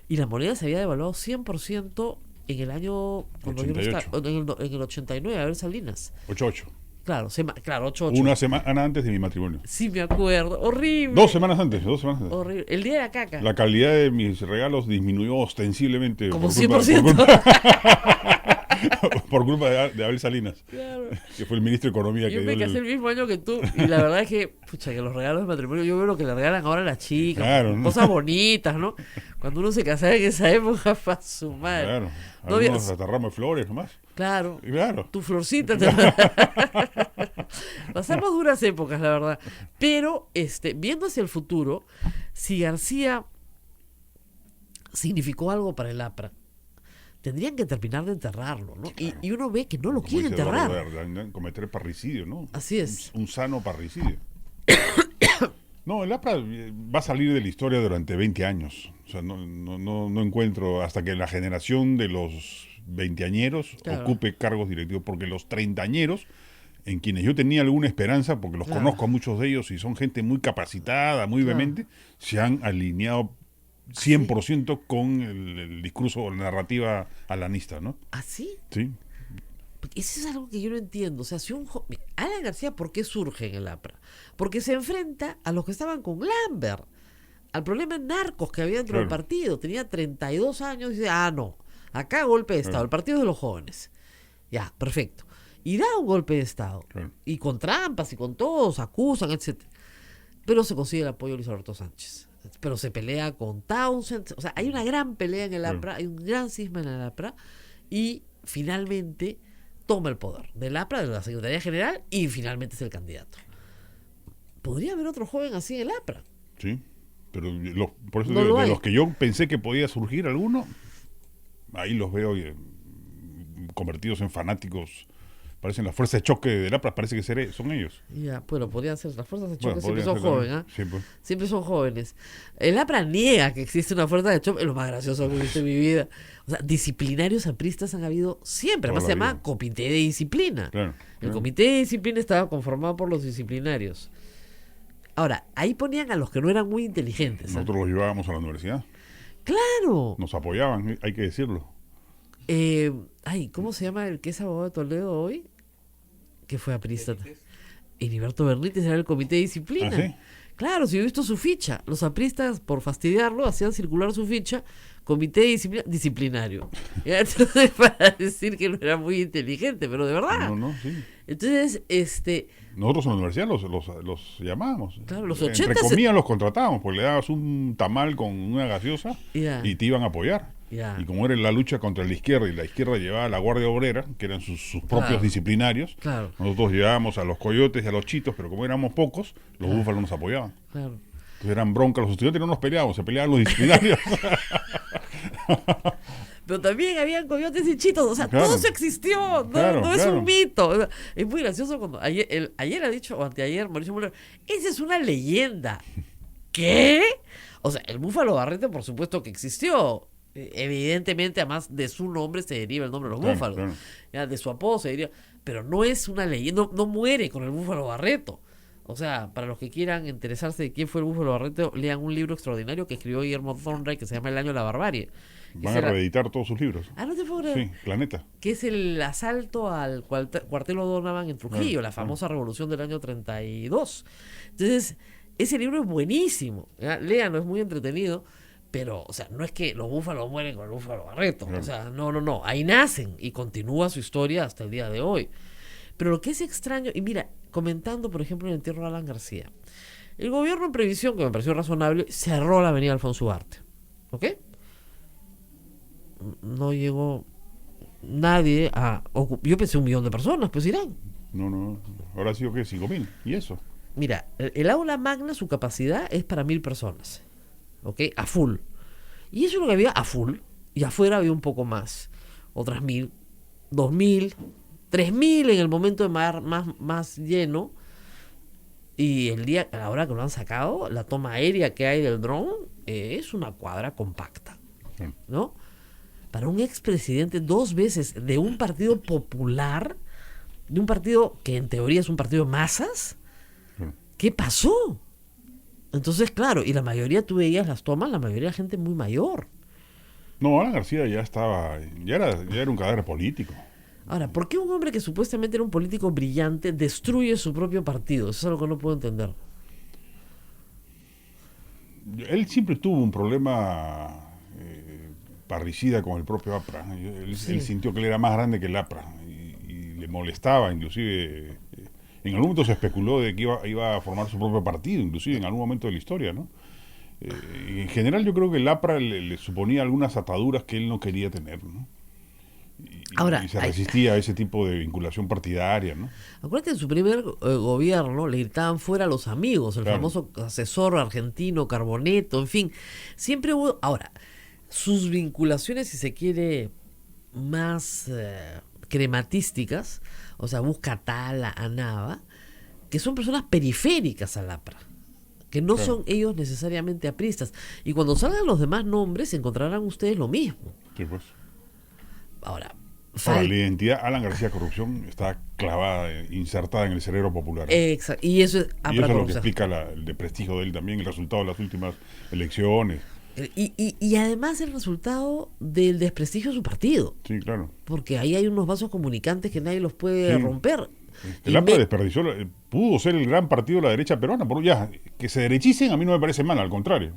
Y la moneda se había devaluado 100% en el año... Cuando yo no 88. estaba- en el 89, a ver, Salinas. 8-8. Claro, claro, 8-8. Una semana antes de mi matrimonio. Sí, me acuerdo. Horrible. 2 semanas antes, 2 semanas antes. Horrible. El día de la caca. La calidad de mis regalos disminuyó ostensiblemente. Como por culpa- 100%. Por culpa de Abel Salinas, Claro. que fue el ministro de Economía que Yo dio me casé el mismo año que tú. Y la verdad es que, pucha, que los regalos de matrimonio, yo veo lo que le regalan ahora a las chicas. Claro, ¿no? Cosas bonitas, ¿no? Cuando uno se casaba en esa época, fue su madre. Claro. No había- Algunos hasta ramos de flores nomás. Claro. Y claro. Tu florcita. Pasamos duras épocas, la verdad. Pero, viendo hacia el futuro, si García significó algo para el APRA, tendrían que terminar de enterrarlo, ¿no? Y uno ve que no lo Como quiere dice Eduardo enterrar. Verdaña, cometer parricidio, ¿no? Así es. Un sano parricidio. No, el APRA va a salir de la historia durante 20 años. O sea, no encuentro hasta que la generación de los veinteañeros Claro. ocupe cargos directivos, porque los treintañeros, en quienes yo tenía alguna esperanza, porque los Claro. conozco a muchos de ellos y son gente muy capacitada, muy Claro. vehemente, se han alineado 100% con el discurso o la narrativa alanista, ¿no? ¿Así? Sí. eso es algo que yo no entiendo. O sea, si Alan García, ¿por qué surge en el APRA? Porque se enfrenta a los que estaban con Lambert, al problema de narcos que había dentro del partido. Tenía 32 años y dice, no, acá golpe de Estado, el partido es de los jóvenes. Ya, perfecto. Y da un golpe de Estado. Y con trampas y con todos, acusan, etcétera. Pero se consigue el apoyo de Luis Alberto Sánchez. Pero se pelea con Townsend. O sea, hay una gran pelea en el APRA, hay un gran cisma en el APRA. Y finalmente toma el poder del APRA, de la Secretaría General, y finalmente es el candidato. ¿Podría haber otro joven así en el APRA? Sí, pero por eso No digo, lo de hay. los que yo pensé que podía surgir alguno, ahí los veo convertidos en fanáticos. Parecen la fuerza de choque del APRA, parece que son ellos. Ya, bueno, podrían ser. Las fuerzas de choque Bueno, siempre podrían son ser jóvenes, también. Sí, pues. Siempre son jóvenes. El APRA niega que existe una fuerza de choque. Es lo más gracioso que he visto en mi vida. O sea, disciplinarios apristas han habido siempre. Además Toda se la llama vida. Comité de Disciplina. Claro, El claro. Comité de Disciplina estaba conformado por los disciplinarios. Ahora, ahí ponían a los que no eran muy inteligentes. Nosotros los llevábamos a la universidad, claro. nos apoyaban, hay que decirlo. ¿Cómo se llama el que es abogado de Toledo hoy? Que fue aprista. Heriberto Bernites era el Comité de Disciplina. ¿Ah, sí? Claro, si yo he visto su ficha. Los apristas, por fastidiarlo, hacían circular su ficha, Comité de Disciplina, disciplinario. Entonces, para decir que no era muy inteligente, pero de verdad. No, sí. Entonces, Nosotros en la universidad los llamábamos. Claro, los Entre 80 comillas los contratábamos, porque le dabas un tamal con una gaseosa Ya. y te iban a apoyar. Ya. Y como era la lucha contra la izquierda, y la izquierda llevaba a la Guardia Obrera, que eran sus propios Claro. disciplinarios, Claro. nosotros llevábamos a los coyotes y a los chitos, pero como éramos pocos, los búfalos nos apoyaban. claro. Entonces eran broncas, los estudiantes no nos peleábamos, se peleaban los disciplinarios. Pero también habían coyotes y chitos, o sea, Claro. todo eso existió, no, Claro, no es claro. un mito. O sea, es muy gracioso cuando ayer ha dicho, o anteayer, Mauricio Müller, esa es una leyenda. ¿Qué? O sea, el búfalo Barrete, por supuesto que existió. Evidentemente, además de su nombre se deriva el nombre de los Claro, búfalos. claro. Ya, de su apodo se deriva. Pero no es una leyenda, no muere con el búfalo Barreto. O sea, para los que quieran interesarse de quién fue el búfalo Barreto, lean un libro extraordinario que escribió Guillermo Thorndike que se llama El año de la barbarie. Van a reeditar todos sus libros. No te puedo creer. Sí, Planeta. Que es el asalto al cuartel O'Donovan en Trujillo, la famosa revolución del año 32. Entonces, ese libro es buenísimo. ¿Ya? Léanlo, es muy entretenido. Pero, o sea, no es que los búfalos mueren con el búfalo Barreto. Claro. O sea, no. Ahí nacen y continúa su historia hasta el día de hoy. Pero lo que es extraño, y mira, comentando, por ejemplo, el entierro de Alan García, el gobierno en previsión, que me pareció razonable, cerró la avenida Alfonso Ugarte. ¿Ok? No llegó nadie a... Yo pensé 1 millón de personas, pues irán. No. Ahora sí, ¿qué? 5.000. ¿Y eso? Mira, el aula magna, su capacidad es para 1.000 personas. ¿Ok? A full. Y eso es lo que había a full. Y afuera había un poco más. Otras 1.000, 2.000, 3.000 en el momento de más lleno. Y a la hora que lo han sacado, la toma aérea que hay del dron es una cuadra compacta. ¿No? Para un expresidente 2 veces de un partido popular, de un partido que en teoría es un partido de masas, ¿qué pasó? Entonces, claro, y la mayoría, tú veías las tomas, la mayoría de gente muy mayor. No, Alan García ya era un cadáver político. Ahora, ¿por qué un hombre que supuestamente era un político brillante destruye su propio partido? Eso es algo que no puedo entender. Él siempre tuvo un problema parricida con el propio APRA. Él sintió que él era más grande que el APRA y le molestaba, inclusive. En algún momento se especuló de que iba a formar su propio partido, inclusive en algún momento de la historia, ¿no? En general yo creo que el APRA le suponía algunas ataduras que él no quería tener, ¿no? Y se resistía a ese tipo de vinculación partidaria, ¿no? Acuérdate, en su primer gobierno le gritaban fuera a los amigos, el Claro. famoso asesor argentino, Carboneto, en fin. Siempre hubo... Ahora, sus vinculaciones, si se quiere, más crematísticas, o sea, busca Tala, a Nava, que son personas periféricas al APRA, que no Claro. son ellos necesariamente apristas. Y cuando salgan los demás nombres, encontrarán ustedes lo mismo. Sí, pues. Ahora, Ahora, la identidad Alan García Corrupción está clavada, insertada en el cerebro popular. exacto. Y eso es y APRA eso es lo que corrupción. explica el desprestigio de él también, el resultado de las últimas elecciones. Y además el resultado del desprestigio de su partido, Sí, claro. porque ahí hay unos vasos comunicantes que nadie los puede Sí. romper. El Y APRA me- desperdició, pudo ser el gran partido de la derecha peruana, pero ya, que se derechicen a mí no me parece mal, al contrario.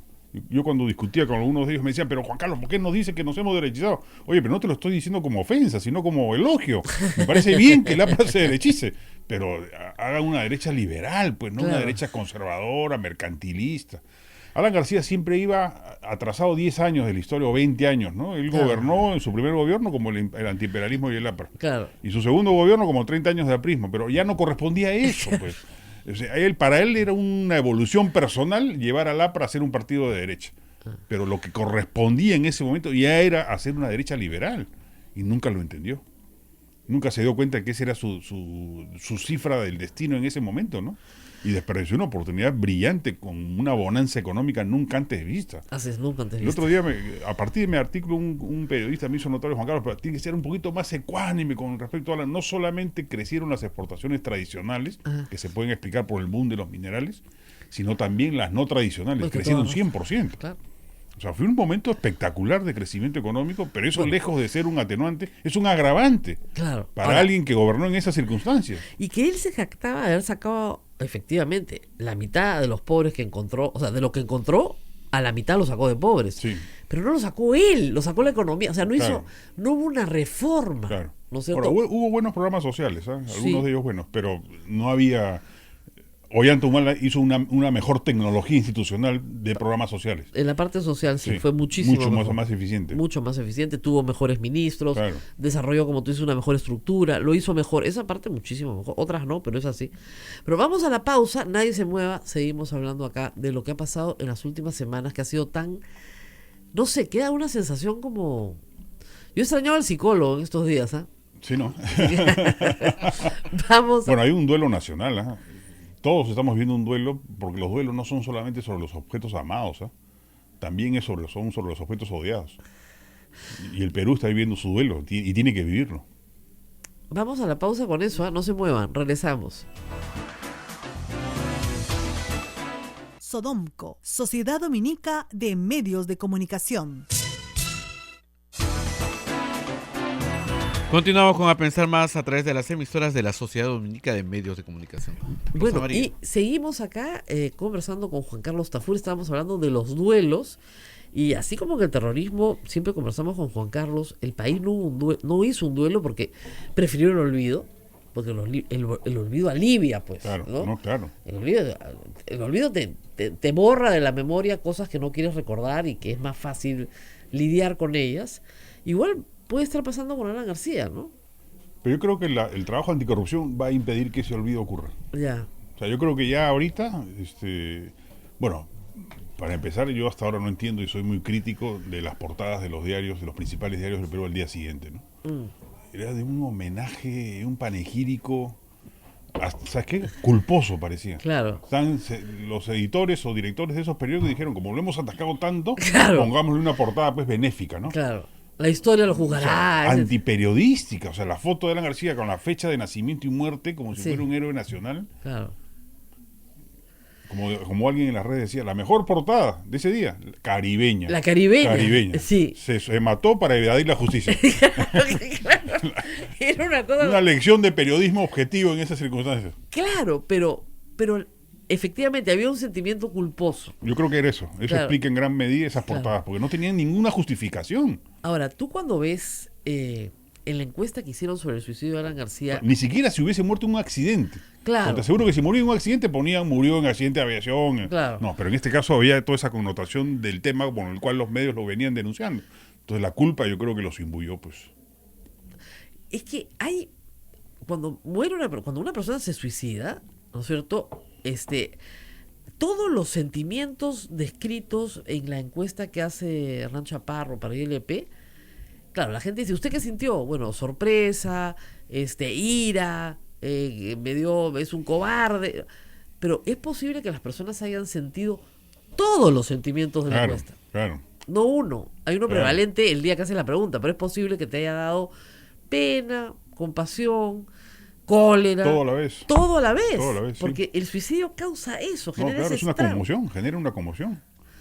Yo cuando discutía con algunos de ellos me decían, pero Juan Carlos, ¿por qué nos dice que nos hemos derechizado? Oye, pero no te lo estoy diciendo como ofensa, sino como elogio. Me parece bien que el APRA se derechice, pero haga una derecha liberal, pues no una Claro. derecha conservadora, mercantilista. Alan García siempre iba atrasado 10 años de la historia, o 20 años, ¿no? Él Claro. gobernó en su primer gobierno como el antiimperialismo y el APRA. Claro. Y su segundo gobierno como 30 años de aprismo, pero ya no correspondía a eso, pues. O sea, para él era una evolución personal llevar al APRA a ser un partido de derecha. Pero lo que correspondía en ese momento ya era hacer una derecha liberal. Y nunca lo entendió. Nunca se dio cuenta de que esa era su cifra del destino en ese momento, ¿no? Y desperdició una oportunidad brillante con una bonanza económica nunca antes vista. Haces nunca antes El visto. otro día, a partir de mi artículo, un periodista me hizo notar, Juan Carlos, pero tiene que ser un poquito más ecuánime con respecto a no solamente crecieron las exportaciones tradicionales, Ajá. que se pueden explicar por el boom de los minerales, sino también las no tradicionales, Pues que crecieron todas, 100%. Claro. O sea, fue un momento espectacular de crecimiento económico, pero eso lejos de ser un atenuante, es un agravante Claro. para Ahora, alguien que gobernó en esas circunstancias. y que él se jactaba de haber sacado efectivamente la mitad de los pobres que encontró, o sea, de lo que encontró, a la mitad lo sacó de pobres. Sí. Pero no lo sacó él, lo sacó la economía. O sea, Claro. no hubo una reforma. Claro. ¿No es cierto? Ahora, hubo buenos programas sociales, ¿ah? Algunos Sí. de ellos buenos, pero no había... Ollanta Humala hizo una mejor tecnología institucional de programas sociales. En la parte social sí, Sí, fue muchísimo mucho mejor. más eficiente. Mucho más eficiente, tuvo mejores ministros, Claro. desarrolló, como tú dices, una mejor estructura, lo hizo mejor, esa parte muchísimo mejor, otras no, pero es así. Pero vamos a la pausa, nadie se mueva, seguimos hablando acá de lo que ha pasado en las últimas semanas, que ha sido tan, no sé, queda una sensación como... Yo extrañaba al psicólogo en estos días, ¿ah? Sí, ¿no? Vamos a... Bueno, hay un duelo nacional, ¿ah? Todos estamos viendo un duelo, porque los duelos no son solamente sobre los objetos amados, ¿ah? También son sobre los objetos odiados. Y el Perú está viviendo su duelo y tiene que vivirlo. Vamos a la pausa con eso, ¿ah? No se muevan, regresamos. Sodomco, Sociedad Dominica de Medios de Comunicación. Continuamos con A Pensar Más a través de las emisoras de la Sociedad Dominica de Medios de Comunicación. Rosa Bueno, María. y seguimos acá conversando con Juan Carlos Tafur, estábamos hablando de los duelos, y así como que el terrorismo, siempre conversamos con Juan Carlos, el país no hizo un duelo porque prefirió el olvido, porque el olvido alivia, pues, Claro, ¿no? no, claro. El olvido te borra de la memoria cosas que no quieres recordar y que es más fácil lidiar con ellas. Igual puede estar pasando con Alan García, ¿no? Pero yo creo que el trabajo anticorrupción va a impedir que ese olvido ocurra. Ya, O sea, yo creo que ya ahorita, bueno, para empezar, yo hasta ahora no entiendo y soy muy crítico de las portadas de los diarios, de los principales diarios del Perú al día siguiente, ¿no? Era de un homenaje, un panegírico, ¿sabes qué? Culposo parecía. claro. Los editores o directores de esos periódicos dijeron, como lo hemos atascado tanto, Claro. pongámosle una portada pues benéfica, ¿no? Claro, la historia lo O sea, juzgará. antiperiodística, o sea, la foto de Alan García con la fecha de nacimiento y muerte como si Sí. fuera un héroe nacional, Claro. como alguien en las redes decía, la mejor portada de ese día, caribeña. La caribeña. Caribeña. Sí. Se mató para evadir la justicia. Claro, era una cosa. Una lección de periodismo objetivo en esas circunstancias. Claro, pero efectivamente había un sentimiento culposo. Yo creo que era eso. Eso Claro. explica en gran medida esas Claro. portadas, porque no tenían ninguna justificación. Ahora, tú cuando ves en la encuesta que hicieron sobre el suicidio de Alan García, Ni siquiera si hubiese muerto en un accidente. Claro. Te aseguro que si murió en un accidente ponían murió en accidente de aviación. Claro. No, pero en este caso había toda esa connotación del tema con el cual los medios lo venían denunciando. Entonces la culpa yo creo que los imbuyó, pues. es que cuando una persona se suicida, ¿no es cierto? Todos los sentimientos descritos en la encuesta que hace Hernán Chaparro para ILP, claro, la gente dice, ¿usted qué sintió? Bueno, sorpresa, ira, es un cobarde, pero es posible que las personas hayan sentido todos los sentimientos de la Claro, encuesta. claro. No uno, hay uno Claro. prevalente el día que hace la pregunta, pero es posible que te haya dado pena, compasión, cólera. Todo a la vez. Todo a la vez. Todo a la vez, sí. Porque el suicidio causa eso, No, genera claro, ese es una estrago. conmoción, genera una conmoción.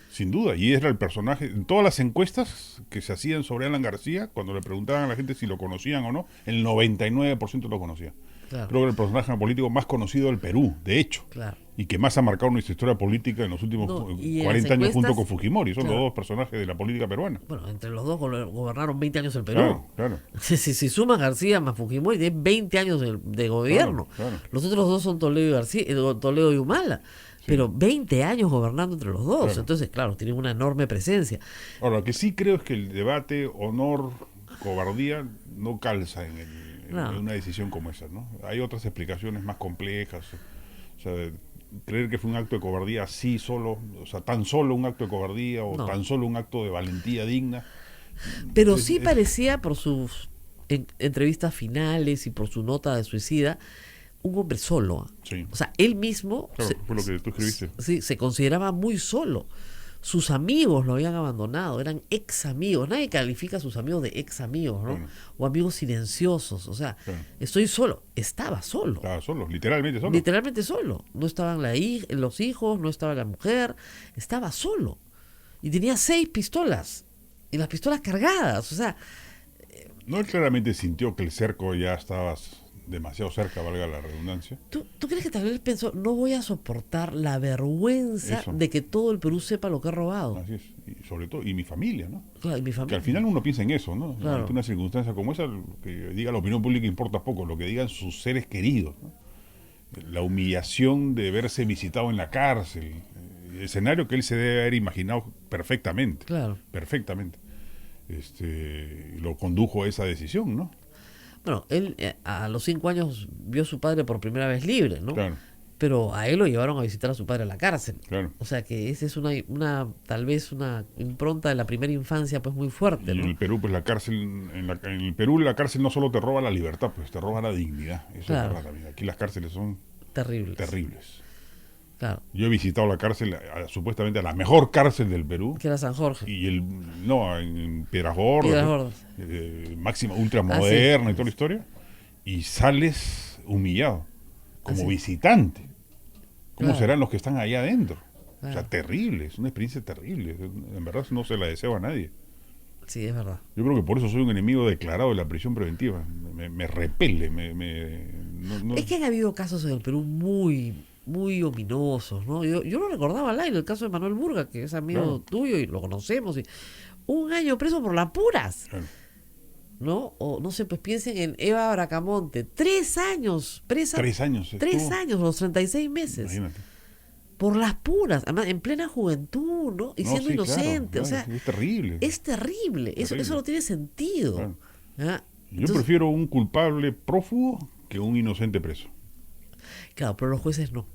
Sin duda, y era el personaje. En todas las encuestas que se hacían sobre Alan García, cuando le preguntaban a la gente si lo conocían o no, el 99% lo conocía. Claro. Creo que era el personaje político más conocido del Perú, de hecho. Claro. Y que más ha marcado nuestra historia política en los últimos No, y en 40 las años junto encuestas, con Fujimori. Son claro, los dos personajes de la política peruana. bueno, entre los dos gobernaron 20 años el Perú. Claro, claro. Si suman García más Fujimori, tiene 20 años de gobierno. Claro, claro. Los otros dos son Toledo y García, Toledo y Humala. Pero 20 años gobernando entre los dos. Claro. Entonces, claro, tienen una enorme presencia. Ahora, lo que sí creo es que el debate honor, cobardía, no calza en una decisión como esa, ¿no? Hay otras explicaciones más complejas. O sea, creer que fue un acto de cobardía así solo, o sea, tan solo un acto de cobardía o No. tan solo un acto de valentía digna. Pero sí parecía, por sus entrevistas finales y por su nota de suicida, un hombre solo. Sí. O sea, él mismo Claro, fue lo que tú escribiste. sí, se consideraba muy solo. Sus amigos lo habían abandonado, eran ex amigos. Nadie califica a sus amigos de ex amigos, ¿no? Claro. O amigos silenciosos. O sea, Claro. estoy solo. Estaba solo. Estaba solo, literalmente solo. Literalmente solo. No estaban los hijos, no estaba la mujer. Estaba solo. Y tenía 6 pistolas. Y las pistolas cargadas. O sea, No, él claramente sintió que el cerco ya estaba demasiado cerca, valga la redundancia. ¿tú crees que tal vez pensó, no voy a soportar la vergüenza Eso. de que todo el Perú sepa lo que he robado? Así es. Y sobre todo, y mi familia, ¿no? Claro, y mi Que familia. al final uno piensa en eso, ¿no? Claro. Ante una circunstancia como esa, lo que diga la opinión pública importa poco, lo que digan sus seres queridos, ¿no? La humillación de verse visitado en la cárcel, el escenario que él se debe haber imaginado perfectamente, Claro. perfectamente. Lo condujo a esa decisión, ¿no? Bueno, él a los 5 años vio a su padre por primera vez libre, ¿no? Claro, Pero a él lo llevaron a visitar a su padre a la cárcel. claro. O sea que esa es tal vez una impronta de la primera infancia pues muy fuerte, Y en ¿no? el Perú, pues la cárcel, en el Perú la cárcel no solo te roba la libertad, pues te roba la dignidad. Eso Claro. es verdad también. Aquí las cárceles son Terrible. terribles. Claro. Yo he visitado la cárcel, supuestamente a la mejor cárcel del Perú, Que era San Jorge. y en Piedras Gordas, Piedras ¿no? Gordas. Máxima, ultramoderna y toda la historia, y sales humillado, como Así. visitante. ¿Cómo Claro. serán los que están allá adentro? O sea, Claro. terrible, es una experiencia terrible. En verdad no se la deseo a nadie. Sí, es verdad. Yo creo que por eso soy un enemigo declarado de la prisión preventiva. Me repele, no- Es que han habido casos en el Perú muy ominosos, ¿no? Yo lo recordaba al aire, el caso de Manuel Burga, que es amigo Claro. tuyo y lo conocemos. Y 1 año preso por las puras, Claro. ¿no? O no sé, pues piensen en Eva Bracamonte, 3 años presa. 3 años. 3 estuvo. años, los 36 meses. Imagínate. Por las puras, además en plena juventud, ¿no? Y No, siendo sí, claro, inocente, o claro, sea, es terrible. es terrible. Eso Terrible. no tiene sentido. Claro. ¿Ah? Yo Entonces, prefiero un culpable prófugo que un inocente preso. claro, pero los jueces no.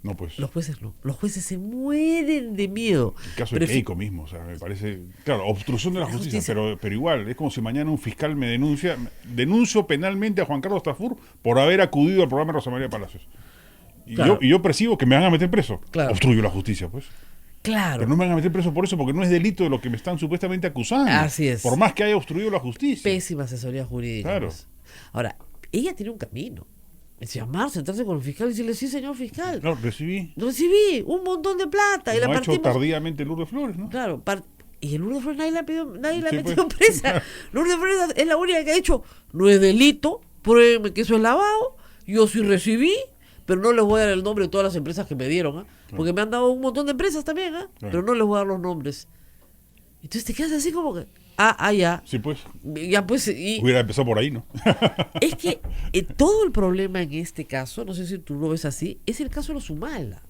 No, pues. Los jueces no. Los jueces se mueren de miedo. El caso de Prefi- Keiko mismo, o sea, me parece. Claro, obstrucción de la La justicia, justicia. pero igual, es como si mañana un fiscal me denuncio penalmente a Juan Carlos Tafur por haber acudido al programa de Rosa María Palacios. Y, Claro. yo percibo que me van a meter preso. Claro. Obstruyo la justicia, pues. Claro. Pero no me van a meter preso por eso, porque no es delito de lo que me están supuestamente acusando. Así es. Por más que haya obstruido la justicia. Pésima asesoría jurídica. Claro. Pues. Ahora, ella tiene un camino. Es llamar, sentarse con el fiscal y decirle, sí, señor fiscal. Claro, recibí. Recibí un montón de plata y Lo la ha hecho partimos. tardíamente Lourdes Flores, ¿no? Claro, y el Lourdes Flores nadie la ha Sí, metido pues. presa. Lourdes Flores es la única que ha dicho, no es delito, pruébenme que eso es lavado, yo sí recibí, pero no les voy a dar el nombre de todas las empresas que me dieron, ¿ah? Porque me han dado un montón de empresas también, ¿ah? Claro. Pero no les voy a dar los nombres. Entonces te quedas así como que, ya, Sí, pues. ya pues, y Hubiera empezado por ahí, ¿no? es que todo el problema en este caso, no sé si tú lo ves así, es el caso de los Humala.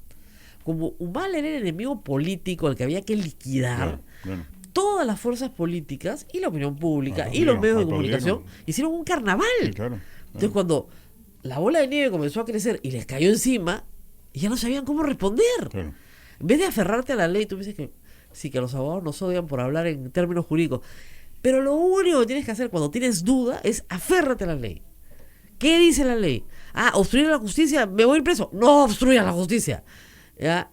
Como Humala era el enemigo político al que había que liquidar, Claro. todas las fuerzas políticas y la opinión pública y Aplaudieron, los medios de aplaudieron. comunicación hicieron un carnaval. Sí, claro. Entonces cuando la bola de nieve comenzó a crecer y les cayó encima, ya no sabían cómo responder. Claro. En vez de aferrarte a la ley, tú dices que sí, que los abogados nos odian por hablar en términos jurídicos. Pero lo único que tienes que hacer cuando tienes duda es aférrate a la ley. ¿Qué dice la ley? Obstruir la justicia, me voy a ir preso. No obstruya la justicia. ¿Ya?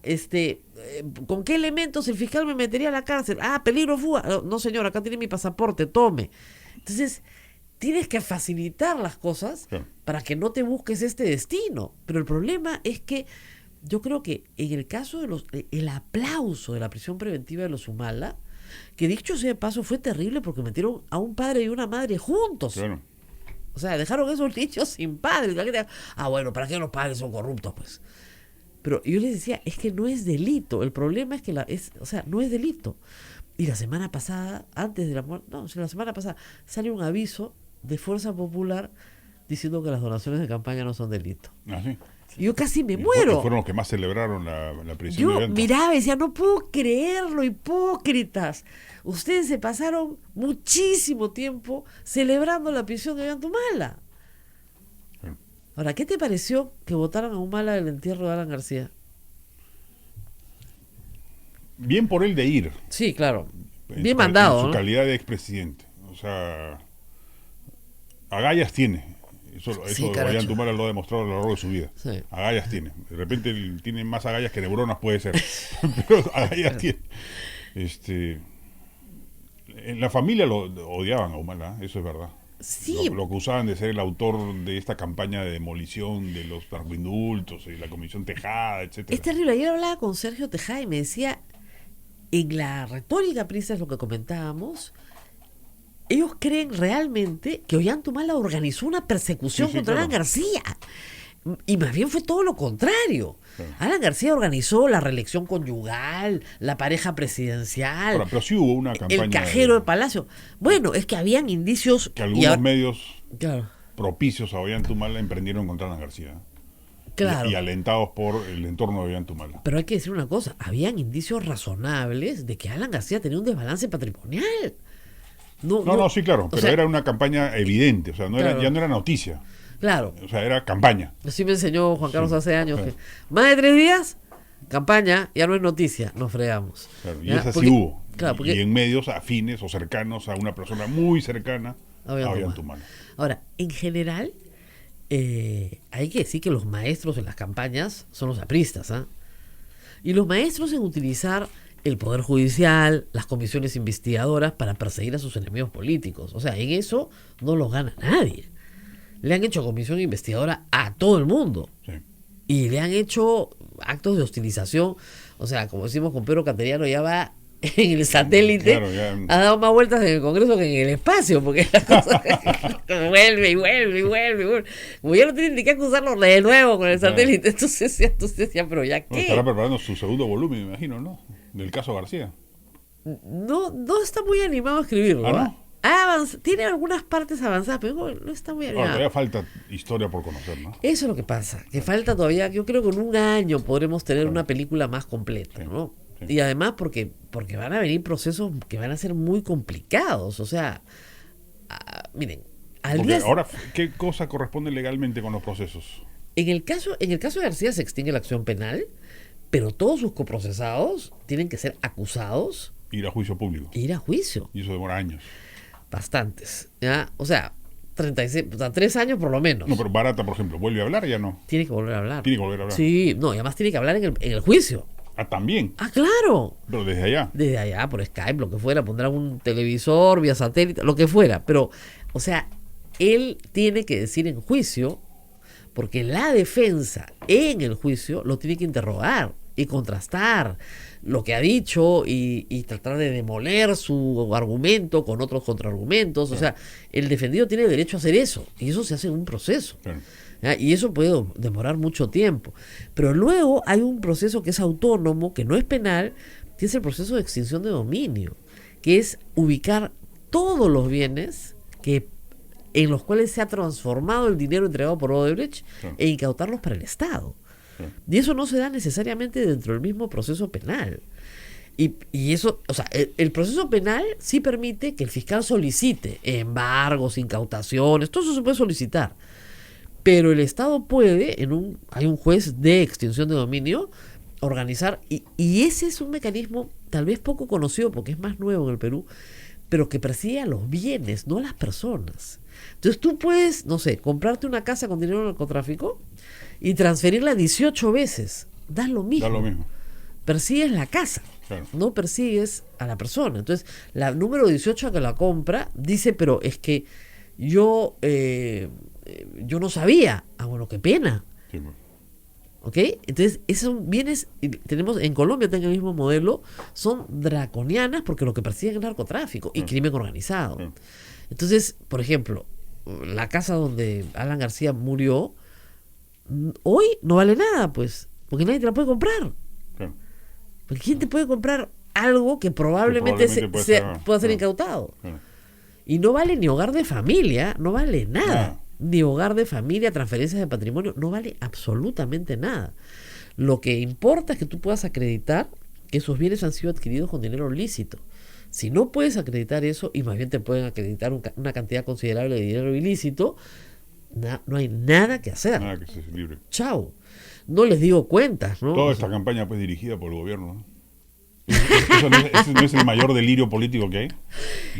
¿Con qué elementos el fiscal me metería a la cárcel? Peligro de fuga. No, señor, acá tiene mi pasaporte, tome. Entonces, tienes que facilitar las cosas Claro. para que no te busques este destino. Pero el problema es que yo creo que en el caso de el aplauso de la prisión preventiva de los Humala, que dicho sea de paso fue terrible porque metieron a un padre y una madre juntos. Claro. O sea, dejaron a esos niños sin padres. Bueno, ¿para qué los padres son corruptos? Pues. Pero yo les decía, es que no es delito. El problema es que no es delito. Y la semana pasada, antes de la muerte, la semana pasada sale un aviso de Fuerza Popular diciendo que las donaciones de campaña no son delito. ¿Ah, sí? Y yo casi me Y muero. fueron los que más celebraron la prisión de Yo Ollanta. miraba y decía, no puedo creerlo, hipócritas. Ustedes se pasaron muchísimo tiempo celebrando la prisión de Ollantumala. Sí. Ahora, ¿qué te pareció que votaran a Humala del entierro de Alan García? Bien por él de ir. Sí, claro. En Bien su- mandado, En su ¿no? calidad de expresidente. O sea, agallas tiene. Eso Sí, caracho. Ollantumala lo ha demostrado a lo largo de su vida. Sí. Agallas tiene. De repente él tiene más agallas que neuronas, puede ser. Pero agallas tiene. En la familia lo odiaban a Humala, eso es verdad. Sí. Lo acusaban de ser el autor de esta campaña de demolición de los narcoindultos y la Comisión Tejada, etcétera. Es terrible. Ayer hablaba con Sergio Tejada y me decía, en la retórica, Prisa, es lo que comentábamos, ellos creen realmente que Ollantumala organizó una persecución Sí, sí, contra claro. Alan García. Y más bien fue todo lo contrario. Claro. Alan García organizó la reelección conyugal, la pareja presidencial, Ahora, pero sí hubo una campaña el cajero de Palacio. Bueno, es que habían indicios... que y algunos ahora- medios Claro, propicios a Ollantumala emprendieron contra Alan García. claro. Y alentados por el entorno de Ollantumala. Pero hay que decir una cosa, habían indicios razonables de que Alan García tenía un desbalance patrimonial. No, sí, claro, o pero sea, era una campaña evidente, o sea, Claro. ya no era noticia, Claro, o sea, era campaña. así me enseñó Juan Carlos Sí, hace años claro. que más de 3 días, campaña, ya no es noticia, nos fregamos. Claro, y ¿Ya? esa Porque- sí hubo. Claro, porque Y en medios afines o cercanos a una persona muy cercana a Ollantumala. ahora, en general, hay que decir que los maestros en las campañas son los apristas, ¿ah? Y los maestros en utilizar el Poder Judicial, las comisiones investigadoras para perseguir a sus enemigos políticos. O sea, en eso no los gana nadie. Le han hecho comisión investigadora a todo el mundo. Sí. Y le han hecho actos de hostilización. O sea, como decimos con Pedro Cateriano, ya va en el satélite. Claro, ya. Ha dado más vueltas en el Congreso que en el espacio, porque la cosa vuelve y vuelve y vuelve y vuelve. Como ya no tienen ni que acusarlo de nuevo con el Claro. satélite, entonces ya, pero ya Bueno, estará qué. preparando su segundo volumen, me imagino, ¿no? Del caso García. No está muy animado a escribirlo. ¿Ah, no? ¿ah? Tiene algunas partes avanzadas, pero no está muy Ahora, animado. todavía falta historia por conocer, ¿no? Eso es lo que pasa, que falta todavía, yo creo que en un año podremos tener Claro. una película más completa, Sí, ¿no? sí. Y además porque van a venir procesos que van a ser muy complicados, o sea, miren, al Porque día ahora, ¿qué cosa corresponde legalmente con los procesos? en el caso de García se extingue la acción penal, pero todos sus coprocesados tienen que ser acusados Ir a juicio público. e ir a juicio, Y eso demora años. bastantes, ¿ya? O sea, 3 años por lo menos. No, pero Barata, por ejemplo, ¿vuelve a hablar? Ya no. Tiene que volver a hablar. Tiene que volver a hablar. Sí, no, y además tiene que hablar en el juicio. Ah, también. Ah, claro. Pero desde allá. Desde allá, por Skype, lo que fuera, pondrán un televisor, vía satélite, lo que fuera. Pero, o sea, él tiene que decir en juicio, porque la defensa en el juicio lo tiene que interrogar y contrastar lo que ha dicho y tratar de demoler su argumento con otros contraargumentos. O sea, el defendido tiene derecho a hacer eso, y eso se hace en un proceso. Claro. ¿Ya? Y eso puede demorar mucho tiempo. Pero luego hay un proceso que es autónomo, que no es penal, que es el proceso de extinción de dominio, que es ubicar todos los bienes en los cuales se ha transformado el dinero entregado por Odebrecht Claro. e incautarlos para el Estado. Claro. Y eso no se da necesariamente dentro del mismo proceso penal. Y eso, o sea, el proceso penal sí permite que el fiscal solicite embargos, incautaciones, todo eso se puede solicitar. Pero el Estado puede, hay un juez de extinción de dominio, organizar, y ese es un mecanismo tal vez poco conocido porque es más nuevo en el Perú, pero que persigue a los bienes, no a las personas. Entonces tú puedes, no sé, comprarte una casa con dinero del narcotráfico y transferirla 18 veces. Da lo mismo. Da lo mismo. Persigues la casa, Claro. no persigues a la persona. Entonces, la número 18 que la compra dice, pero es que yo no sabía. Ah, bueno, qué pena. Sí, pues. ¿Ok? Entonces, esos bienes, tenemos en Colombia, tenemos el mismo modelo, son draconianas porque lo que persiguen es narcotráfico y crimen organizado. Entonces, por ejemplo, la casa donde Alan García murió, hoy no vale nada, pues, porque nadie te la puede comprar. Claro. Porque ¿quién te puede comprar algo que probablemente pueda ser incautado? Claro. Y no vale ni hogar de familia, no vale nada. Ni hogar de familia, transferencias de patrimonio, no vale absolutamente nada. Lo que importa es que tú puedas acreditar que esos bienes han sido adquiridos con dinero lícito. Si no puedes acreditar eso, y más bien te pueden acreditar una cantidad considerable de dinero ilícito, no hay nada que hacer. Nada que se libre. Chao. No les digo cuentas, ¿no? Toda esta campaña pues dirigida por el gobierno, ¿no? ¿Ese no es el mayor delirio político que hay?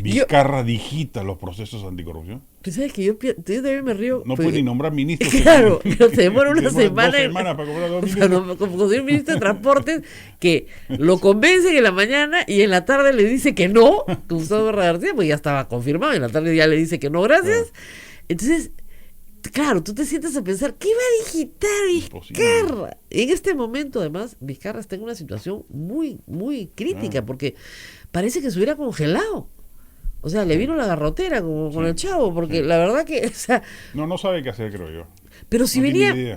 Vizcarra digita los procesos anticorrupción. Tú sabes que yo también me río. No puede ni nombrar ministros. Claro, se demora una semana. 2 semanas para comprar 2 o sea, como conseguir un ministro de Transportes que lo convencen en la mañana y en la tarde le dice que no, Gustavo García, pues ya estaba confirmado, en la tarde ya le dice que no, gracias. Entonces, claro, tú te sientas a pensar, ¿qué va a digitar Vizcarra? En este momento, además, Vizcarra está en una situación muy, muy crítica, porque parece que se hubiera congelado. O sea, le vino la garrotera con el Chavo, porque la verdad que, o sea... No sabe qué hacer, creo yo. Pero si no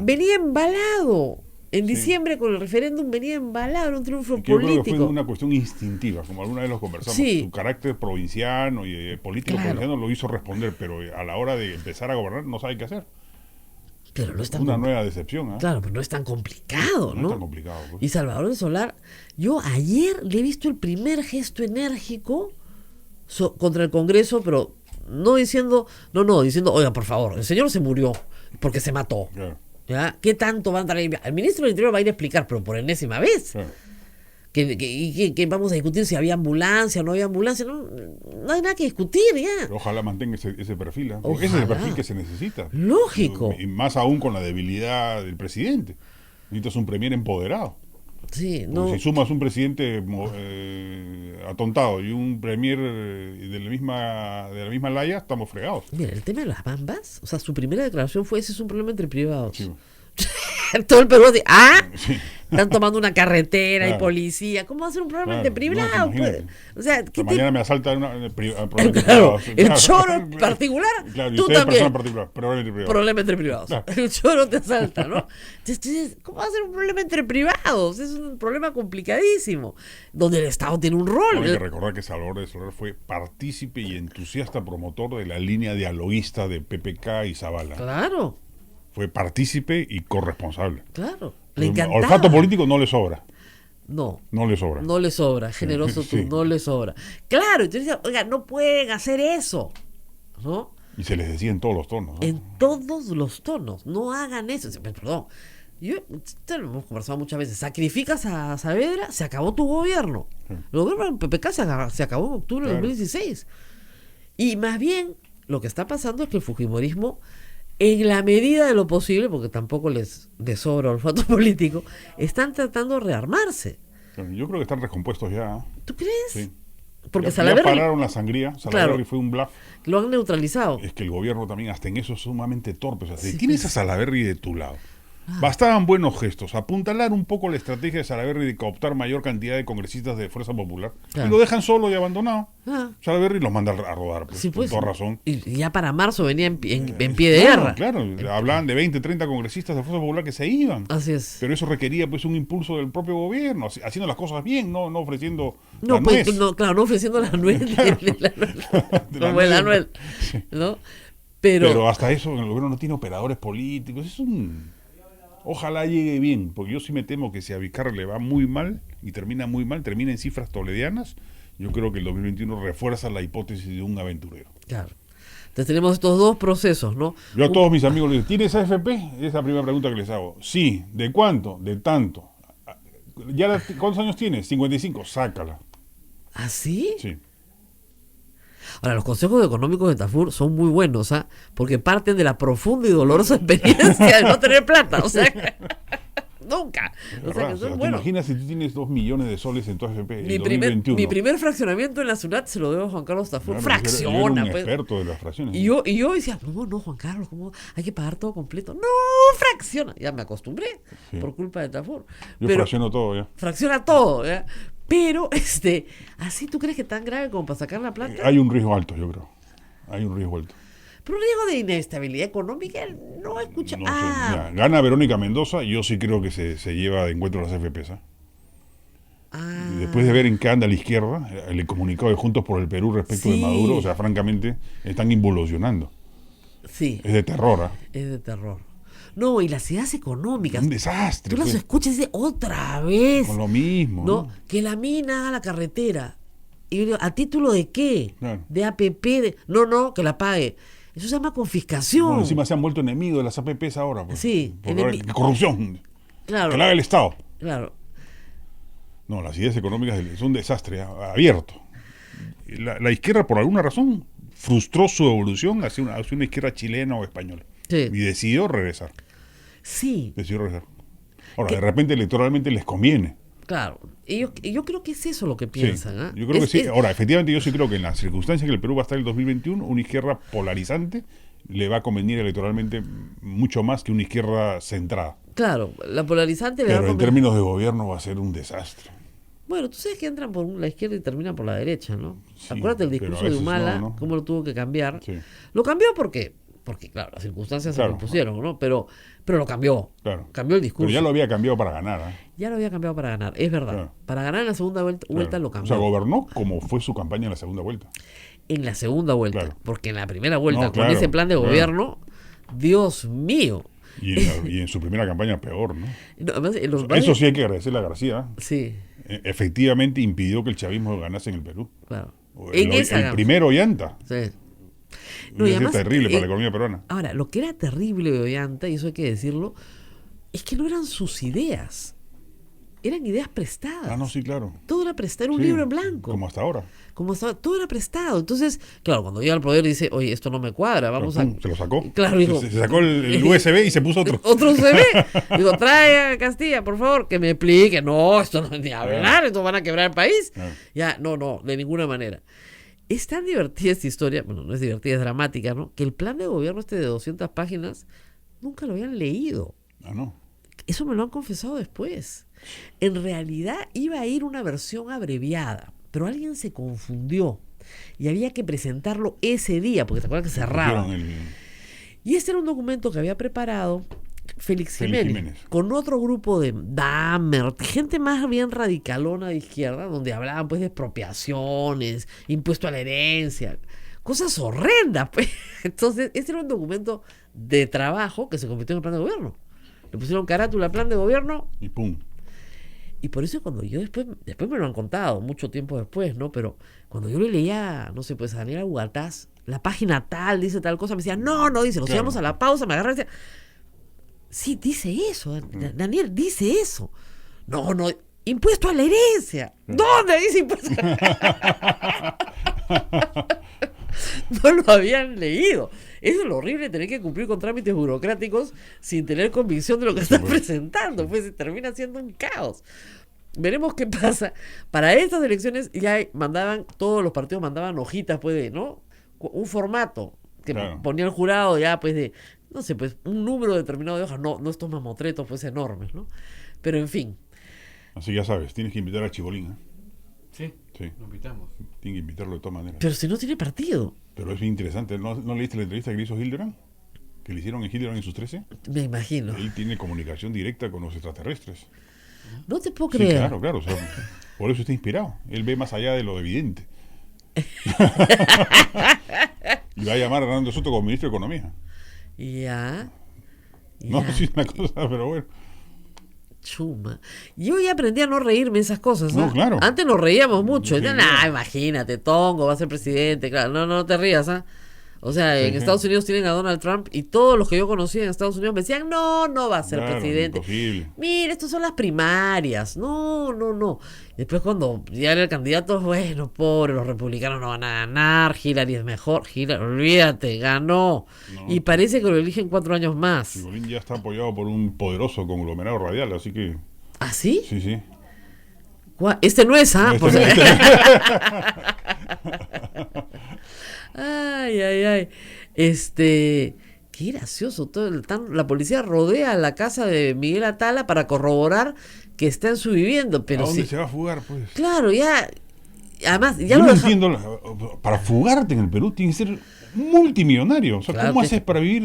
venía embalado. En diciembre con el referéndum venía embalado, era un triunfo yo político. Creo que fue una cuestión instintiva, como alguna vez lo conversamos. Sí. Su carácter provinciano y político provinciano lo hizo responder, pero a la hora de empezar a gobernar no sabe qué hacer. Pero no es tan una nueva decepción. Claro, pero no es tan complicado, ¿no? No es tan complicado. Pues. Y Salvador del Solar, yo ayer le he visto el primer gesto enérgico contra el Congreso, pero no diciendo, diciendo, oiga, por favor, el señor se murió porque se mató. Claro. ¿Ya? ¿Qué tanto van a entrar? El ministro del Interior va a ir a explicar, pero por enésima vez. Claro. Que vamos a discutir si había ambulancia o no había ambulancia. No hay nada que discutir ya. Pero ojalá mantenga ese perfil. Ojalá. Ese es el perfil que se necesita. Lógico. Y más aún con la debilidad del presidente. Necesitas un premier empoderado. Sí, Porque si sumas un presidente atontado y un premier de la misma laya, estamos fregados. Mira, el tema de las bambas, o sea, su primera declaración fue: ese es un problema entre privados. Sí. Todo el Perú así, Sí. están tomando una carretera Claro. y policía. ¿Cómo va a ser un problema Claro, entre privados? imagínate. O sea, ¿qué Mañana me asalta Claro, el choro en particular, claro, y tú usted es también. persona particular, problema entre privados. Problema entre privados. Claro. El choro te asalta, ¿no? Entonces, ¿cómo va a ser un problema entre privados? Es un problema complicadísimo, donde el Estado tiene un rol. Hay que recordar que Salvador del Solar fue partícipe y entusiasta promotor de la línea dialoguista de PPK y Zavala. Claro, Fue partícipe y corresponsable. claro. Le encantaba. Olfato político no le sobra. No. No le sobra. No le sobra, generoso tú, Sí. no le sobra. Claro, entonces decía, oiga, no pueden hacer eso, ¿no? Y se les decía en todos los tonos. ¿no? En todos los tonos, no hagan eso. Perdón, esto lo hemos conversado muchas veces. Sacrificas a Saavedra, se acabó tu gobierno. Sí. El gobierno del PPK se acabó en octubre de Claro. 2016. Y más bien, lo que está pasando es que el fujimorismo, en la medida de lo posible, porque tampoco les sobra olfato político, están tratando de rearmarse. Yo creo que están recompuestos ya. ¿eh? ¿Tú crees? Sí. Porque ya Salaverry pararon la sangría. Salaverry Claro. fue un bluff. lo han neutralizado. Es que el gobierno también, hasta en eso, es sumamente torpe. O sea, si Sí, tienes pues. a Salaverry de tu lado, bastaban buenos gestos, apuntalar un poco la estrategia de Salaverry de cooptar mayor cantidad de congresistas de Fuerza Popular, Claro. y lo dejan solo y abandonado. Ah, Salaverry los manda a rodar, pues, sí, pues. con toda razón. Y ya para marzo venía en pie de Claro, guerra. Claro, hablaban de 20, 30 congresistas de Fuerza Popular que se iban. Así es. Pero eso requería pues un impulso del propio gobierno, haciendo las cosas bien, no ofreciendo No, la pues, nuez. no, claro, no ofreciendo la nuez De la como el nuez. Anuel, ¿no? Pero hasta eso el gobierno no tiene operadores políticos. Ojalá llegue bien, porque yo sí me temo que si a Vizcarra le va muy mal y termina muy mal, termina en cifras toledianas, yo creo que el 2021 refuerza la hipótesis de un aventurero. Claro. Entonces tenemos estos dos procesos, ¿no? Yo a todos mis amigos les digo, ¿tienes AFP? Esa es la primera pregunta que les hago. Sí. ¿De cuánto? De tanto. ¿Cuántos años tienes? 55. Sácala. ¿Ah, sí? Sí. Ahora, los consejos económicos de Tafur son muy buenos, ¿ah? Porque parten de la profunda y dolorosa experiencia de no tener plata. O sea, nunca. O sea, ¿Verdad? que O sea, son ¿te buenos. imaginas si tú tienes 2 millones de soles en tu AFP en Mi 2021? primer fraccionamiento en la SUNAT se lo debo a Juan Carlos Tafur. Claro, yo era Fracciona, un pues. experto de las fracciones. Y yo decía, no, Juan Carlos, ¿cómo hay que pagar todo completo? No, fracciona. Ya me acostumbré Sí. por culpa de Tafur. Yo Pero fracciono todo ya. fracciona todo, ¿ya? Pero, ¿así tú crees que tan grave como para sacar la plata? Hay un riesgo alto, yo creo. Hay un riesgo alto. Pero un riesgo de inestabilidad económica, no escucha. No sé. Mira, gana Verónica Mendoza, yo sí creo que se lleva de encuentro a las FPs. Y después de ver en qué anda la izquierda, el comunicado de Juntos por el Perú respecto de Sí. Maduro, o sea, francamente, están involucionando. Sí, Es de terror, ¿ah? es de terror. No, y las ideas económicas. Un desastre. Tú las pues, escuchas y dices, otra vez. con lo mismo. ¿No? Que la mina haga la carretera. Y yo digo, ¿a título de qué? Claro. De APP. No, que la pague. Eso se llama confiscación. No, encima se han vuelto enemigos de las APPs ahora. Pues, Sí, por ahora, corrupción. Claro, Que la haga el Estado. claro. No, las ideas económicas es un desastre abierto. La izquierda, por alguna razón, frustró su evolución hacia una izquierda chilena o española. Sí. Y decidió regresar. Sí, Ahora, ¿Qué? de repente electoralmente les conviene. claro. Y yo creo que es eso lo que piensan. Sí, ¿Ah? yo creo que Es- sí. es- Ahora, efectivamente, yo sí creo que en las circunstancias que el Perú va a estar en el 2021, una izquierda polarizante le va a convenir electoralmente mucho más que una izquierda centrada. Claro, la polarizante le va a Pero en conven- términos de gobierno va a ser un desastre. Bueno, tú sabes que entran por la izquierda y terminan por la derecha, ¿no? Sí, Acuérdate el pero discurso a de veces Humala, no, ¿no? cómo lo tuvo que cambiar. Sí. Lo cambió porque, claro, las circunstancias se Claro. lo impusieron, ¿no? Pero lo cambió. Claro. Cambió el discurso. Pero ya lo había cambiado para ganar. ¿Ah? Ya lo había cambiado para ganar, es verdad. Claro. Para ganar en la segunda vuelta Claro. lo O cambió. sea, gobernó como fue su campaña en la segunda vuelta. En la segunda vuelta. Claro. Porque en la primera vuelta, No, con claro, ese plan de claro. gobierno, Dios mío. Y en su primera campaña peor, ¿no? No, además, Eso sí hay que agradecerle a García. ¿ah? Sí, Efectivamente impidió que el chavismo ganase en el Perú. claro. El primero Ollanta. Sí. No, y Hubiera sido además, terrible para la economía peruana. Ahora, lo que era terrible de Ollanta, y eso hay que decirlo, es que no eran sus ideas. Eran ideas prestadas. Ah, no, sí, claro. Todo era prestado, era un Sí, libro en blanco. Como hasta ahora. Todo era prestado. Entonces, claro, cuando llega al poder dice, oye, esto no me cuadra, vamos a... Pum, se lo sacó. Claro, dijo, se sacó el USB y se puso otro. Otro CV. Digo, trae a Castilla, por favor, que me explique. No, esto no es ni hablar, esto van a quebrar el país. Claro. Ya, no, de ninguna manera. Es tan divertida esta historia, bueno, no es divertida, es dramática, ¿no? Que el plan de gobierno de 200 páginas nunca lo habían leído. Ah, no. Eso me lo han confesado después. En realidad iba a ir una versión abreviada, pero alguien se confundió y había que presentarlo ese día, porque te acuerdas que cerraba. Pusieron Y este era un documento que había preparado Félix Félix Jiménez, Jiménez. con otro grupo de Dahmer, gente más bien radicalona de izquierda, donde hablaban pues de expropiaciones, impuesto a la herencia, cosas horrendas, pues. Entonces, este era un documento de trabajo que se convirtió en el plan de gobierno. Le pusieron carátula plan de gobierno. Y pum. Y por eso cuando yo después me lo han contado, mucho tiempo después, ¿no? Pero cuando yo le leía, no sé, pues a Daniela Ugataz, la página tal, dice tal cosa, me decía, no, dice, nos Claro. íbamos a la pausa, me agarra y decía, sí, dice eso, Daniel, dice eso. No, impuesto a la herencia. ¿Dónde dice impuesto a la No lo habían leído. Eso es lo horrible de tener que cumplir con trámites burocráticos sin tener convicción de lo que estás presentando. Pues se termina siendo un caos. Veremos qué pasa. Para estas elecciones ya todos los partidos mandaban hojitas, pues, ¿no? Un formato que Claro. ponía el jurado ya, pues, de, no sé, pues, un número determinado de hojas. No estos mamotretos, pues, enormes, ¿no? Pero, en fin. Así ya sabes, tienes que invitar a Chibolín. ¿Eh? Sí, Sí, lo invitamos. tienes que invitarlo de todas maneras. Pero si no tiene partido, Pero es bien interesante. ¿No leíste la entrevista que le hizo Hildebrand? Que le hicieron en Hildebrand en sus 13. me imagino. Él tiene comunicación directa con los extraterrestres. No te puedo Sí, creer. claro. O sea, por eso está inspirado. Él ve más allá de lo evidente. Y va a llamar a Hernando Soto como ministro de Economía. Ya. No, Ya. sí es una cosa, pero bueno. Chuma. Yo ya aprendí a no reírme de esas cosas. No, ¿ah? claro. Antes nos reíamos mucho. Sí, Ya, claro. imagínate, Tongo va a ser presidente. Claro, no te rías. ¿Ah? O sea, Sí, en sí. Estados Unidos tienen a Donald Trump y todos los que yo conocía en Estados Unidos me decían, no va a ser Claro, presidente. imposible. Mira, estas son las primarias. No. Después cuando ya era el candidato, bueno, pobre, los republicanos no van a ganar, Hillary es mejor, Hillary, olvídate, ganó. No. Y parece que lo eligen 4 años más. Bolín ya está apoyado por un poderoso conglomerado radial, así que ¿Ah, sí? sí. Este no es, ¿ah? Este Por no- si- este- Ay. Qué gracioso. La policía rodea la casa de Miguel Atala para corroborar que está en su vivienda. ¿A Pero dónde sí. se va a fugar, pues? Claro, ya. Además, ya Yo lo no deja- entiendo, para fugarte en el Perú tienes que ser multimillonario. O sea, Claro, ¿cómo que haces para vivir?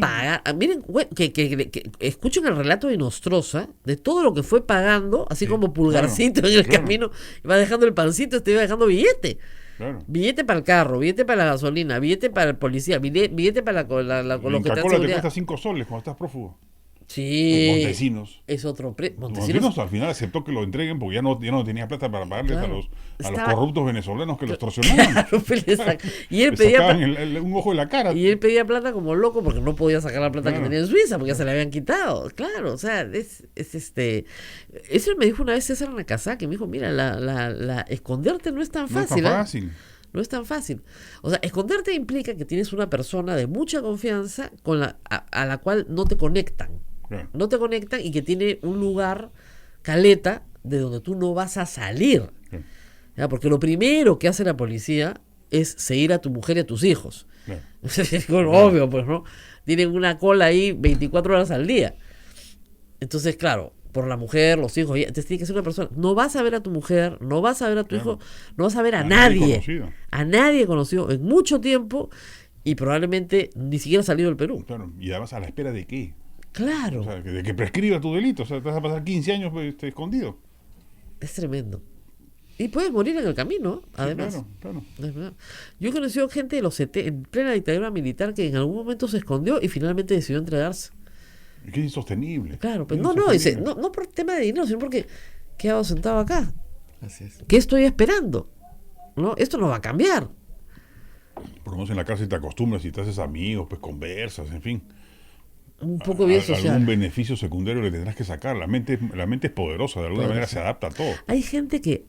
Miren, güey, que escuchen el relato de Nostroza de todo lo que fue pagando, así Sí, como pulgarcito claro, en el claro. camino, iba dejando el pancito, iba dejando billete. Claro. Billete para el carro, billete para la gasolina, billete para el policía, billete para los En que te dan Cacola te seguridad. cuesta 5 soles cuando estás prófugo. Sí. Montesinos. Es otro Montesinos al final aceptó que lo entreguen porque ya no tenía plata para pagarles Claro. a los Estaba- corruptos venezolanos que lo extorsionaban. Claro, pues, y él Le pedía sacaban plata, un ojo de la cara. y él pedía plata como loco porque no podía sacar la plata Claro. que tenía en Suiza porque ya se la habían quitado. Claro, o sea, eso me dijo una vez César Nakazaki, me dijo, mira, la esconderte no es tan No es fácil, tan ¿ah? fácil. No es tan fácil. O sea, esconderte implica que tienes una persona de mucha confianza a la cual no te conectan. Claro. No te conectan y que tiene un lugar caleta de donde tú no vas a salir. Claro. ¿Ya? Porque lo primero que hace la policía es seguir a tu mujer y a tus hijos. Claro. Bueno, obvio, pues, ¿no? Tienen una cola ahí 24 horas al día. Entonces, claro, por la mujer, los hijos, entonces tiene que ser una persona. No vas a ver a tu mujer, no vas a ver a tu Claro. hijo, no vas a ver a A nadie nadie. conocido. A nadie conocido en mucho tiempo y probablemente ni siquiera ha salido del Perú. Claro. Y además, ¿a la espera de qué? Claro, O sea, de que prescriba tu delito. O sea, te vas a pasar 15 años escondido. es tremendo. Y puedes morir en el camino, además. Sí, claro. Es verdad. Yo he conocido gente de los en plena dictadura militar que en algún momento se escondió y finalmente decidió entregarse. Es que es insostenible. Claro, pues Es no, dice, insostenible. no por tema de dinero, sino porque ¿qué hago sentado acá? Así es. ¿Qué estoy esperando? ¿No? Esto no va a cambiar. Por lo menos en la cárcel te acostumbras y te haces amigos, pues conversas, en fin. Un poco bien social. Algún beneficio secundario le tendrás que sacar. La mente es poderosa, de alguna Claro, manera sí. se adapta a todo. Hay gente que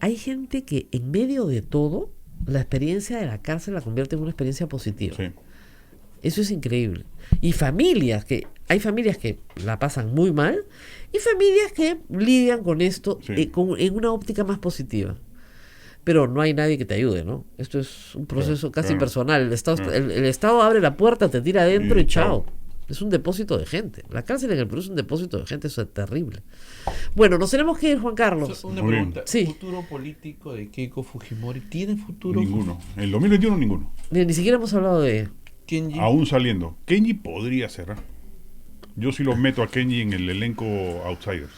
en medio de todo, la experiencia de la cárcel la convierte en una experiencia positiva. Sí. Eso es increíble. Y hay familias que la pasan muy mal y familias que lidian con esto Sí. en una óptica más positiva. Pero no hay nadie que te ayude, ¿no? Esto es un proceso casi claro. personal. El Estado, Claro. el Estado abre la puerta, te tira adentro Y y chao. chao. Es un depósito de gente. La cárcel en el Perú es un depósito de gente, eso es terrible. Bueno, nos tenemos que ir, Juan Carlos. Una Muy bien. pregunta. Sí. ¿Futuro político de Keiko Fujimori? ¿Tiene futuro? Ninguno. En el 2021 ninguno. Mira, ni siquiera hemos hablado de... Kenji. Aún saliendo. Kenji podría ser. ¿eh? Yo sí lo meto a Kenji en el elenco Outsiders.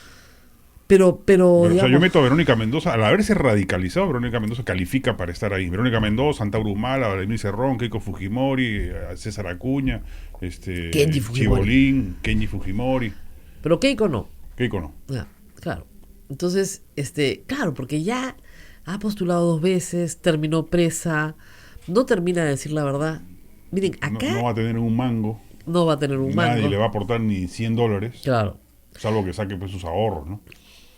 Pero O sea, yo digamos, meto a Verónica Mendoza. Al haberse radicalizado, Verónica Mendoza califica para estar ahí. Verónica Mendoza, Santa Brumala, Vladimir Cerrón, Keiko Fujimori, César Acuña, Kenji Fujimori. Chibolín, Kenji Fujimori. pero Keiko no. Keiko no. Ya, claro. Entonces, claro, porque ya ha postulado 2 veces, terminó presa, no termina de decir la verdad. Miren, No, acá no va a tener un mango. no va a tener un Nadie mango. le va a aportar ni $100. Claro. Salvo que saque pues sus ahorros, ¿no?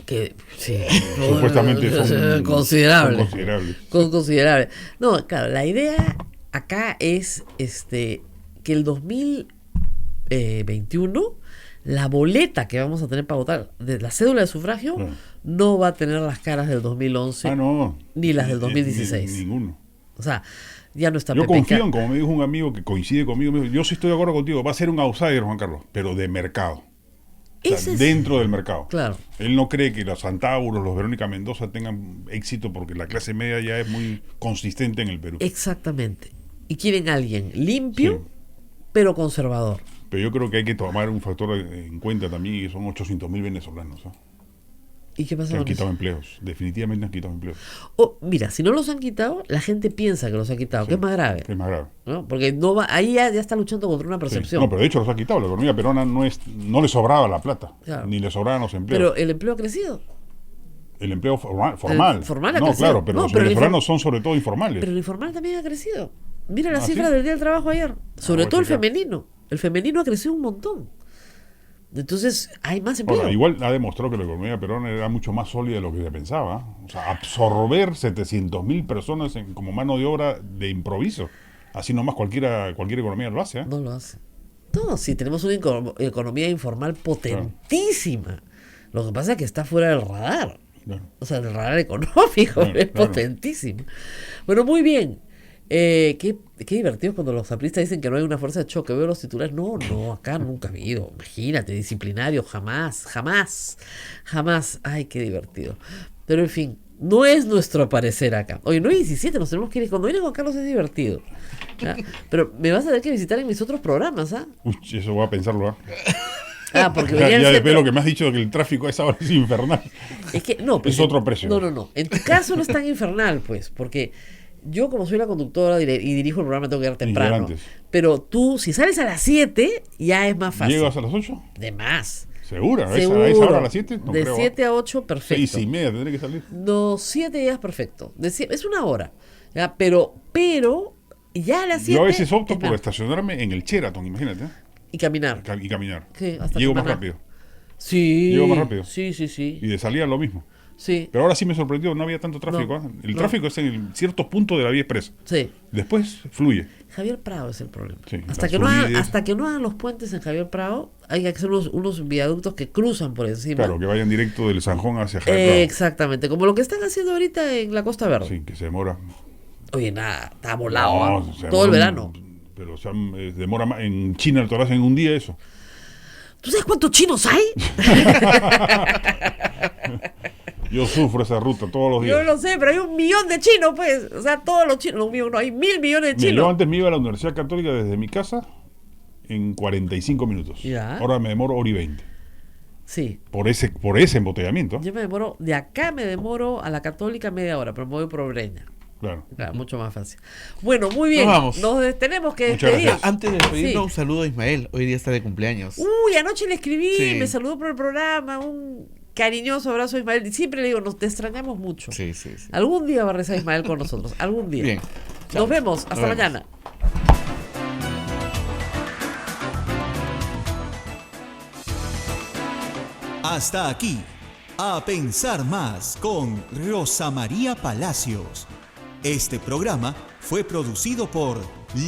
Que sí. Supuestamente son considerables. son considerables. Considerable. No, claro, la idea acá es que el 2021 la boleta que vamos a tener para votar de la cédula de sufragio Claro. no va a tener las caras del 2011 Ah, no. ni las del 2016. Ninguno. O sea, ya no está Yo PPK. confío en, como me dijo un amigo que coincide conmigo, me dijo, yo sí estoy de acuerdo contigo, va a ser un outsider, Juan Carlos, pero de mercado. O sea, Ese es- dentro del mercado. Claro. Él no cree que los Antauros, los Verónica Mendoza tengan éxito porque la clase media ya es muy consistente en el Perú. Exactamente. Y quieren a alguien limpio, Sí. pero conservador. Pero yo creo que hay que tomar un factor en cuenta también, y son 800.000 venezolanos, ¿ah? ¿Y qué pasa Que han con quitado eso? empleos. Definitivamente han quitado empleos. Mira, si no los han quitado, la gente piensa que los ha quitado, que es más grave. Que es más grave. ¿No? Porque no va, ahí ya está luchando contra una Sí. percepción. No, pero de hecho los ha quitado. La economía peruana no le sobraba la plata, Claro. ni le sobraban los empleos. Pero el empleo ha crecido. El empleo formal. El formal ha no, crecido. claro, pero No, los pero el venezolanos son sobre todo informales. Pero el informal también ha crecido. Mira la ¿Ah, cifra sí? del Día del Trabajo ayer. Sobre voy a todo el checar. femenino. El femenino ha crecido un montón. Entonces, hay más empleo. Ahora, igual ha demostrado que la economía peruana era mucho más sólida de lo que se pensaba. O sea, absorber 700.000 personas como mano de obra de improviso. Así nomás cualquier economía lo hace. No lo hace. No, sí, tenemos una economía informal potentísima. Lo que pasa es que está fuera del radar. Claro. O sea, del radar económico. Claro, Es claro. potentísima. Bueno, muy bien. Qué divertido cuando los apristas dicen que no hay una fuerza de choque. Veo los titulares. No, acá nunca ha habido. Imagínate, disciplinario, jamás. Ay, qué divertido. Pero en fin, no es nuestro aparecer acá. Oye, 9:17, nos tenemos que ir. Cuando viene Juan Carlos es divertido. ¿Ya? Pero me vas a tener que visitar en mis otros programas, ¿ah? Uy, eso voy a pensarlo. Porque Ya, venía el ya centro. después lo que me has dicho de que el tráfico a esa hora es infernal. Es que no, pues, Es otro precio. No. En tu caso no es tan infernal, pues, porque yo como soy la conductora y dirijo el programa tengo que llegar temprano. antes. Pero tú, si sales a las 7, ya es más fácil. ¿Llegas a las 8? De más. ¿Segura? ¿A Seguro. esa hora a las 7? No de creo. 7 a 8, perfecto. 6:30 tendré que salir. No, 7 ya es perfecto. Es una hora. ¿Ya? Pero ya a las 7. Yo a veces opto es por más. estacionarme en el Sheraton, imagínate. Y caminar. Y caminar. Sí, hasta Llego más Camaná. rápido. Sí. Llego más rápido. Sí. Y de salida lo mismo. Sí. Pero ahora sí me sorprendió, no había tanto tráfico. No, El no. tráfico es en ciertos puntos de la vía expresa. Sí. Después fluye. Javier Prado es el problema. Sí, hasta, las que no hagan, subidas. hasta que no hagan los puentes en Javier Prado, hay que hacer unos viaductos que cruzan por encima. Claro, que vayan directo del Sanjón hacia Jaén. Exactamente, como lo que están haciendo ahorita en la Costa Verde. Sí, que se demora. Oye, nada, está volado. No, ¿ah? se Todo el demora verano. Pero demora más. En China te lo hacen en un día eso. ¿Tú sabes cuántos chinos hay? Yo sufro esa ruta todos los días. Yo lo sé, pero hay 1 millón de chinos, pues. O sea, todos los chinos. No, hay 1.000 millones de Mira, yo chinos. antes me iba a la Universidad Católica desde mi casa en 45 minutos. Ya. Ahora me demoro hora y 20. Sí. Por ese embotellamiento. Yo me demoro, de acá me demoro a la Católica media hora, pero me voy por Breña. Claro. Claro, mucho más fácil. Bueno, muy bien. Nos vamos. Tenemos que Muchas despedir. gracias. Antes de despedirnos, Sí. un saludo a Ismael. Hoy día está de cumpleaños. Uy, anoche le escribí, Sí. me saludó por el programa, un cariñoso abrazo a Ismael. Y siempre le digo, te extrañamos mucho. Sí. Algún día va a rezar Ismael con nosotros, algún día. Bien. Chao. Nos vemos, hasta Nos vemos. mañana. Hasta aquí, A Pensar Más con Rosa María Palacios. Este programa fue producido por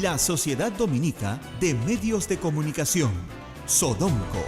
la Sociedad Dominica de Medios de Comunicación, Sodomco.